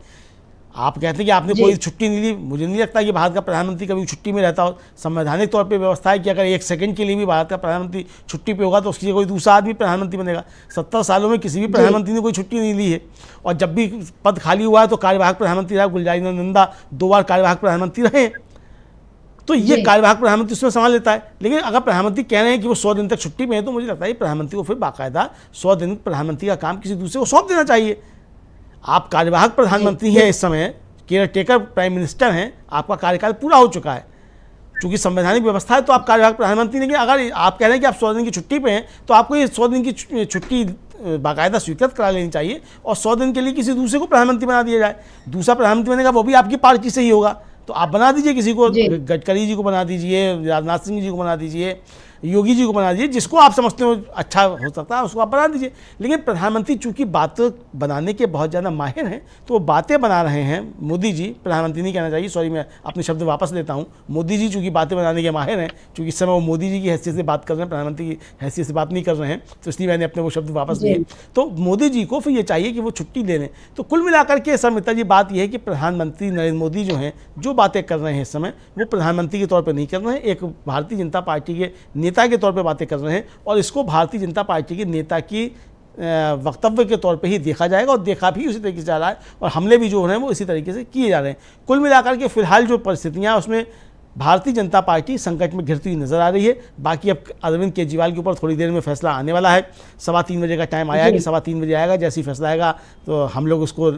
आप कहते हैं कि आपने कोई छुट्टी नहीं ली। मुझे नहीं लगता कि भारत का प्रधानमंत्री कभी छुट्टी में रहता हो। संवैधानिक तौर पे व्यवस्था है कि अगर 1 सेकंड के लिए भी भारत का प्रधानमंत्री छुट्टी पे होगा तो उसके लिए कोई दूसरा आदमी प्रधानमंत्री बनेगा। 70 सालों में किसी भी प्रधानमंत्री ने कोई छुट्टी नहीं ली है, और जब भी पद खाली हुआ है तो कार्यवाहक प्रधानमंत्री रहा। गुलजारीलाल नंदा 2 बार कार्यवाहक प्रधानमंत्री रहे, तो ये कार्यवाहक प्रधानमंत्री उसमें संभाल लेता है। लेकिन अगर प्रधानमंत्री कह रहे हैं कि वो 100 दिन तक छुट्टी में है, तो मुझे लगता है प्रधानमंत्री को फिर बाकायदा 100 दिन प्रधानमंत्री का काम किसी दूसरे को सौंप देना चाहिए। आप कार्यवाहक प्रधानमंत्री हैं, इस समय केयर टेकर प्राइम मिनिस्टर हैं, आपका कार्यकाल पूरा हो चुका है। चूंकि संवैधानिक व्यवस्था है तो आप कार्यवाहक प्रधानमंत्री, लेकिन अगर आप कह रहे हैं कि आप 100 दिन की छुट्टी पे हैं तो आपको ये 100 दिन की छुट्टी बाकायदा स्वीकृत करा लेनी चाहिए और 100 दिन के लिए किसी दूसरे को प्रधानमंत्री बना दिया जाए। दूसरा प्रधानमंत्री बनेगा वो भी आपकी पार्टी से ही होगा, तो आप बना दीजिए किसी को, गडकरी जी को बना दीजिए, राजनाथ सिंह जी को बना दीजिए, योगी जी को बना दीजिए, जिसको आप समझते हो अच्छा हो सकता है उसको आप बना दीजिए। लेकिन प्रधानमंत्री चूंकि बात बनाने के बहुत ज़्यादा माहिर हैं तो वो बातें बना रहे हैं। मोदी जी, प्रधानमंत्री नहीं कहना चाहिए, सॉरी, मैं अपने शब्द वापस लेता हूँ। मोदी जी चूंकि बातें बनाने के माहिर हैं, चूंकि इस समय वो मोदी जी की हैसियत से बात कर रहे हैं, प्रधानमंत्री की हैसियत से बात नहीं कर रहे हैं, तो इसलिए मैंने अपने वो शब्द वापस लिए। तो मोदी जी को फिर ये चाहिए कि वो छुट्टी ले लें। तो कुल मिलाकर के शर्मिष्ठा जी बात यह है कि प्रधानमंत्री नरेंद्र मोदी जो हैं जो बातें कर रहे हैं इस समय वो प्रधानमंत्री के तौर पर नहीं कर रहे हैं, एक भारतीय जनता पार्टी के नेता के तौर पर बातें कर रहे हैं, और इसको भारतीय जनता पार्टी के नेता की वक्तव्य के तौर पे ही देखा जाएगा, और देखा भी उसी तरीके से जा रहा है, और हमले भी जो हो रहे हैं वो इसी तरीके से किए जा रहे हैं। कुल मिलाकर के फिलहाल जो परिस्थितियां उसमें भारतीय जनता पार्टी संकट में घिरती हुई नजर आ रही है। बाकी अब अरविंद केजरीवाल के ऊपर थोड़ी देर में फैसला आने वाला है। 3:15 बजे का टाइम आया है कि 3:15 बजे आएगा। जैसे ही फैसला आएगा तो हम लोग उसको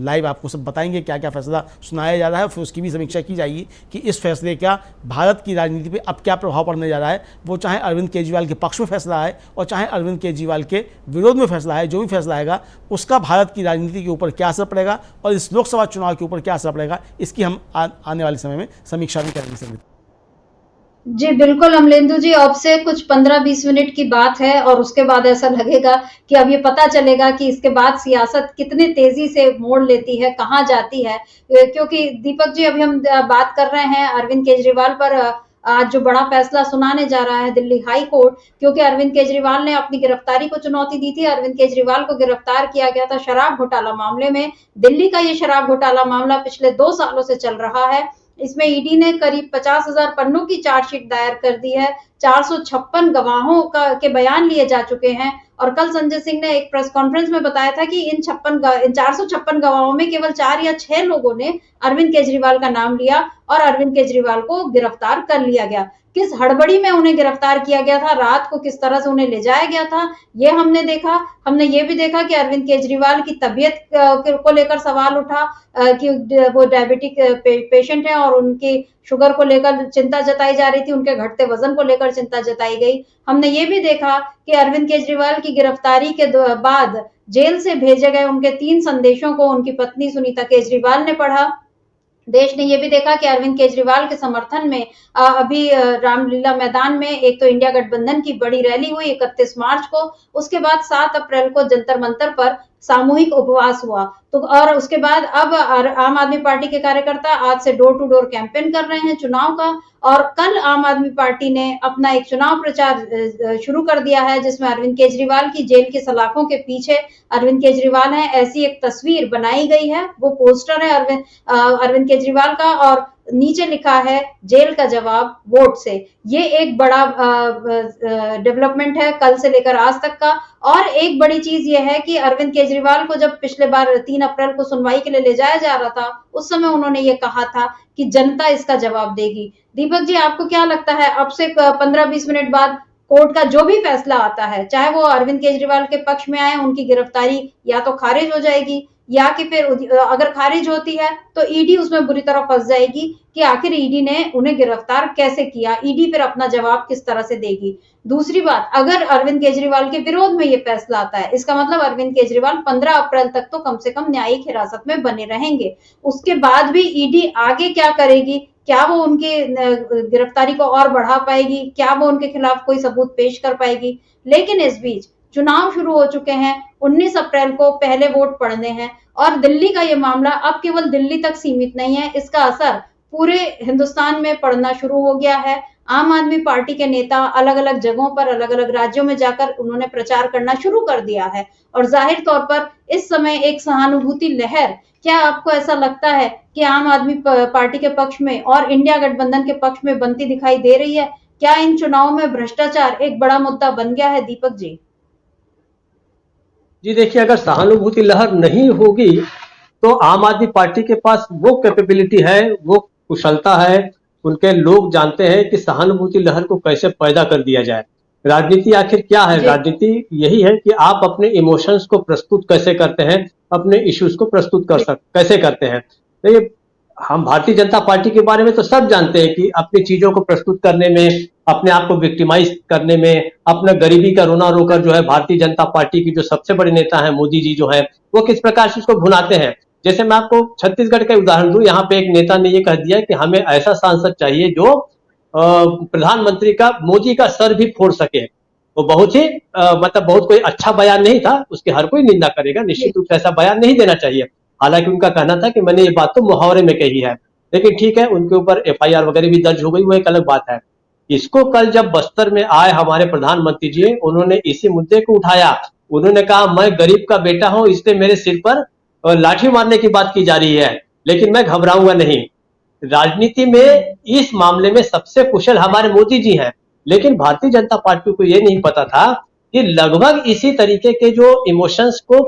लाइव आपको सब बताएंगे क्या क्या फैसला सुनाया जा रहा है। फिर उसकी भी समीक्षा की जाएगी कि इस फैसले का भारत की राजनीति पर अब क्या प्रभाव पड़ने जा रहा है। वो चाहे अरविंद केजरीवाल के पक्ष में फैसला है और चाहे अरविंद केजरीवाल के विरोध में फैसला है, जो भी फैसला आएगा उसका भारत की राजनीति के ऊपर क्या असर पड़ेगा और इस लोकसभा चुनाव के ऊपर क्या असर पड़ेगा, इसकी हम आने वाले समय में समीक्षा भी करेंगे। जी बिल्कुल अमलेंदु जी, अब से कुछ 15-20 मिनट की बात है और उसके बाद ऐसा लगेगा कि अब ये पता चलेगा कि इसके बाद सियासत कितनी तेजी से मोड़ लेती है, कहाँ जाती है। क्योंकि दीपक जी, अभी हम बात कर रहे हैं अरविंद केजरीवाल पर आज जो बड़ा फैसला सुनाने जा रहा है दिल्ली हाई कोर्ट, क्योंकि अरविंद केजरीवाल ने अपनी गिरफ्तारी को चुनौती दी थी। अरविंद केजरीवाल को गिरफ्तार किया गया था शराब घोटाला मामले में। दिल्ली का ये शराब घोटाला मामला पिछले 2 सालों से चल रहा है। इसमें ईडी ने करीब 50,000 पन्नों की चार्जशीट दायर कर दी है। 456 गवाहों के बयान लिए जा चुके हैं और कल संजय सिंह ने एक प्रेस कॉन्फ्रेंस में बताया था कि इन 456 गवाहों में केवल 4 या 6 लोगों ने अरविंद केजरीवाल का नाम लिया और अरविंद केजरीवाल को गिरफ्तार कर लिया गया। किस हड़बड़ी में उन्हें गिरफ्तार किया गया था, रात को किस तरह से उन्हें ले जाया गया था, ये हमने देखा। हमने ये भी देखा कि अरविंद केजरीवाल की तबीयत को लेकर सवाल उठा कि वो डायबिटिक पेशेंट है और उनकी शुगर को लेकर चिंता जताई जा रही थी, उनके घटते वजन को लेकर चिंता जताई गई। हमने ये भी देखा कि अरविंद केजरीवाल की गिरफ्तारी के बाद जेल से भेजे गए उनके 3 संदेशों को उनकी पत्नी सुनीता केजरीवाल ने पढ़ा। देश ने यह भी देखा कि अरविंद केजरीवाल के समर्थन में अभी रामलीला मैदान में एक तो इंडिया गठबंधन की बड़ी रैली हुई 31 मार्च को, उसके बाद 7 अप्रैल को जंतर मंतर पर सामूहिक उपवास हुआ। तो और उसके बाद अब आम आदमी पार्टी के कार्यकर्ता आज से डोर टू डोर कैंपेन कर रहे हैं चुनाव का। और कल आम आदमी पार्टी ने अपना एक चुनाव प्रचार शुरू कर दिया है, जिसमें अरविंद केजरीवाल की जेल की सलाखों के पीछे अरविंद केजरीवाल है ऐसी एक तस्वीर बनाई गई है। वो पोस्टर है अरविंद केजरीवाल का और नीचे लिखा है जेल का जवाब वोट से। ये एक बड़ा डेवलपमेंट है कल से लेकर आज तक का। और एक बड़ी चीज ये है कि अरविंद केजरीवाल को जब पिछले बार 3 अप्रैल को सुनवाई के लिए ले जाया जा रहा था, उस समय उन्होंने ये कहा था कि जनता इसका जवाब देगी। दीपक जी, आपको क्या लगता है अब से 15-20 मिनट बाद कोर्ट का जो भी फैसला आता है, चाहे वो अरविंद केजरीवाल के पक्ष में आए, उनकी गिरफ्तारी या तो खारिज हो जाएगी या कि फिर अगर खारिज होती है तो ईडी उसमें बुरी तरह फंस जाएगी कि आखिर ईडी ने उन्हें गिरफ्तार कैसे किया, ईडी फिर अपना जवाब किस तरह से देगी। दूसरी बात, अगर अरविंद केजरीवाल के विरोध में ये फैसला आता है, इसका मतलब अरविंद केजरीवाल 15 अप्रैल तक तो कम से कम न्यायिक हिरासत में बने रहेंगे। उसके बाद भी ईडी आगे क्या करेगी? क्या वो उनकी गिरफ्तारी को और बढ़ा पाएगी? क्या वो उनके खिलाफ कोई सबूत पेश कर पाएगी? लेकिन इस बीच चुनाव शुरू हो चुके हैं। 19 अप्रैल को पहले वोट पड़ने हैं और दिल्ली का ये मामला अब केवल दिल्ली तक सीमित नहीं है, इसका असर पूरे हिंदुस्तान में पड़ना शुरू हो गया है। आम आदमी पार्टी के नेता अलग अलग जगहों पर अलग अलग राज्यों में जाकर उन्होंने प्रचार करना शुरू कर दिया है और जाहिर तौर पर इस समय एक सहानुभूति लहर, क्या आपको ऐसा लगता है कि आम आदमी पार्टी के पक्ष में और इंडिया गठबंधन के पक्ष में बनती दिखाई दे रही है? क्या इन चुनावों में भ्रष्टाचार एक बड़ा मुद्दा बन गया है दीपक जी? जी देखिए, अगर सहानुभूति लहर नहीं होगी तो आम आदमी पार्टी के पास वो कैपेबिलिटी है, वो कुशलता है, उनके लोग जानते हैं कि सहानुभूति लहर को कैसे पैदा कर दिया जाए। राजनीति आखिर क्या है? राजनीति यही है कि आप अपने इमोशंस को प्रस्तुत कैसे करते हैं, अपने इश्यूज को प्रस्तुत कैसे करते हैं। तो ये हम भारतीय जनता पार्टी के बारे में तो सब जानते हैं कि अपनी चीजों को प्रस्तुत करने में, अपने आप को विक्टिमाइज करने में, अपना गरीबी का रोना रोकर जो है भारतीय जनता पार्टी की जो सबसे बड़े नेता हैं मोदी जी जो है, वो किस प्रकार से उसको भुनाते हैं। जैसे मैं आपको छत्तीसगढ़ का उदाहरण दूं, यहाँ पे एक नेता ने ये कह दिया कि हमें ऐसा सांसद चाहिए जो प्रधानमंत्री का, मोदी का सर भी फोड़ सके। वो बहुत ही मतलब बहुत कोई अच्छा बयान नहीं था, उसकी हर कोई निंदा करेगा, निश्चित रूप से ऐसा बयान नहीं देना चाहिए। हालांकि उनका कहना था कि मैंने ये बात तो मुहावरे में कही है, लेकिन ठीक है, उनके ऊपर FIR वगैरह भी दर्ज हो गई, वो एक अलग बात है। इसको कल जब बस्तर में आए हमारे प्रधानमंत्री जी, उन्होंने इसी मुद्दे को उठाया। उन्होंने कहा मैं गरीब का बेटा हूं, इसलिए मेरे सिर पर लाठी मारने की बात की जा रही है, लेकिन मैं घबराऊंगा नहीं। राजनीति में इस मामले में सबसे कुशल हमारे मोदी जी हैं, लेकिन भारतीय जनता पार्टी को यह नहीं पता था कि लगभग इसी तरीके के जो इमोशंस को,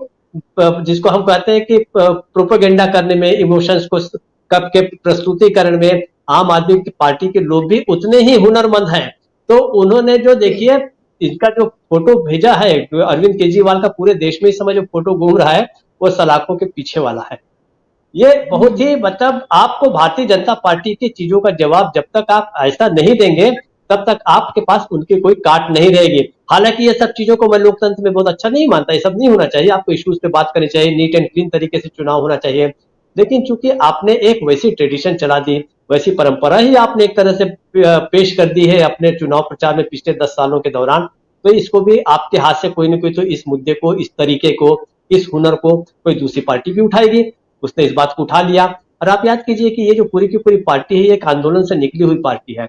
जिसको हम कहते हैं कि प्रोपेगेंडा करने में, इमोशंस को के प्रस्तुतिकरण में आम आदमी की पार्टी के लोग भी उतने ही हुनरमंद हैं। तो उन्होंने जो देखिए इनका जो फोटो भेजा है अरविंद केजरीवाल का, पूरे देश में इस समय जो फोटो घूम रहा है वो सलाखों के पीछे वाला है। ये बहुत ही मतलब आपको भारतीय जनता पार्टी की चीजों का जवाब जब तक आप ऐसा नहीं देंगे तब तक आपके पास उनकी कोई काट नहीं रहेगी। हालांकि ये सब चीजों को मैं लोकतंत्र में बहुत अच्छा नहीं मानता, ये सब नहीं होना चाहिए, आपको इश्यूज पे बात करनी चाहिए, नीट एंड क्लीन तरीके से चुनाव होना चाहिए। लेकिन चूंकि आपने एक वैसी ट्रेडिशन चला दी, वैसी परंपरा ही आपने एक तरह से पेश कर दी है अपने चुनाव प्रचार में पिछले 10 सालों के दौरान, तो इसको भी आपके हाथ से कोई ना कोई तो इस मुद्दे को, इस तरीके को, इस हुनर को कोई दूसरी पार्टी भी उठाएगी। उसने इस बात को उठा लिया। और आप याद कीजिए कि ये जो पूरी की पूरी पार्टी है, ये एक आंदोलन से निकली हुई पार्टी है।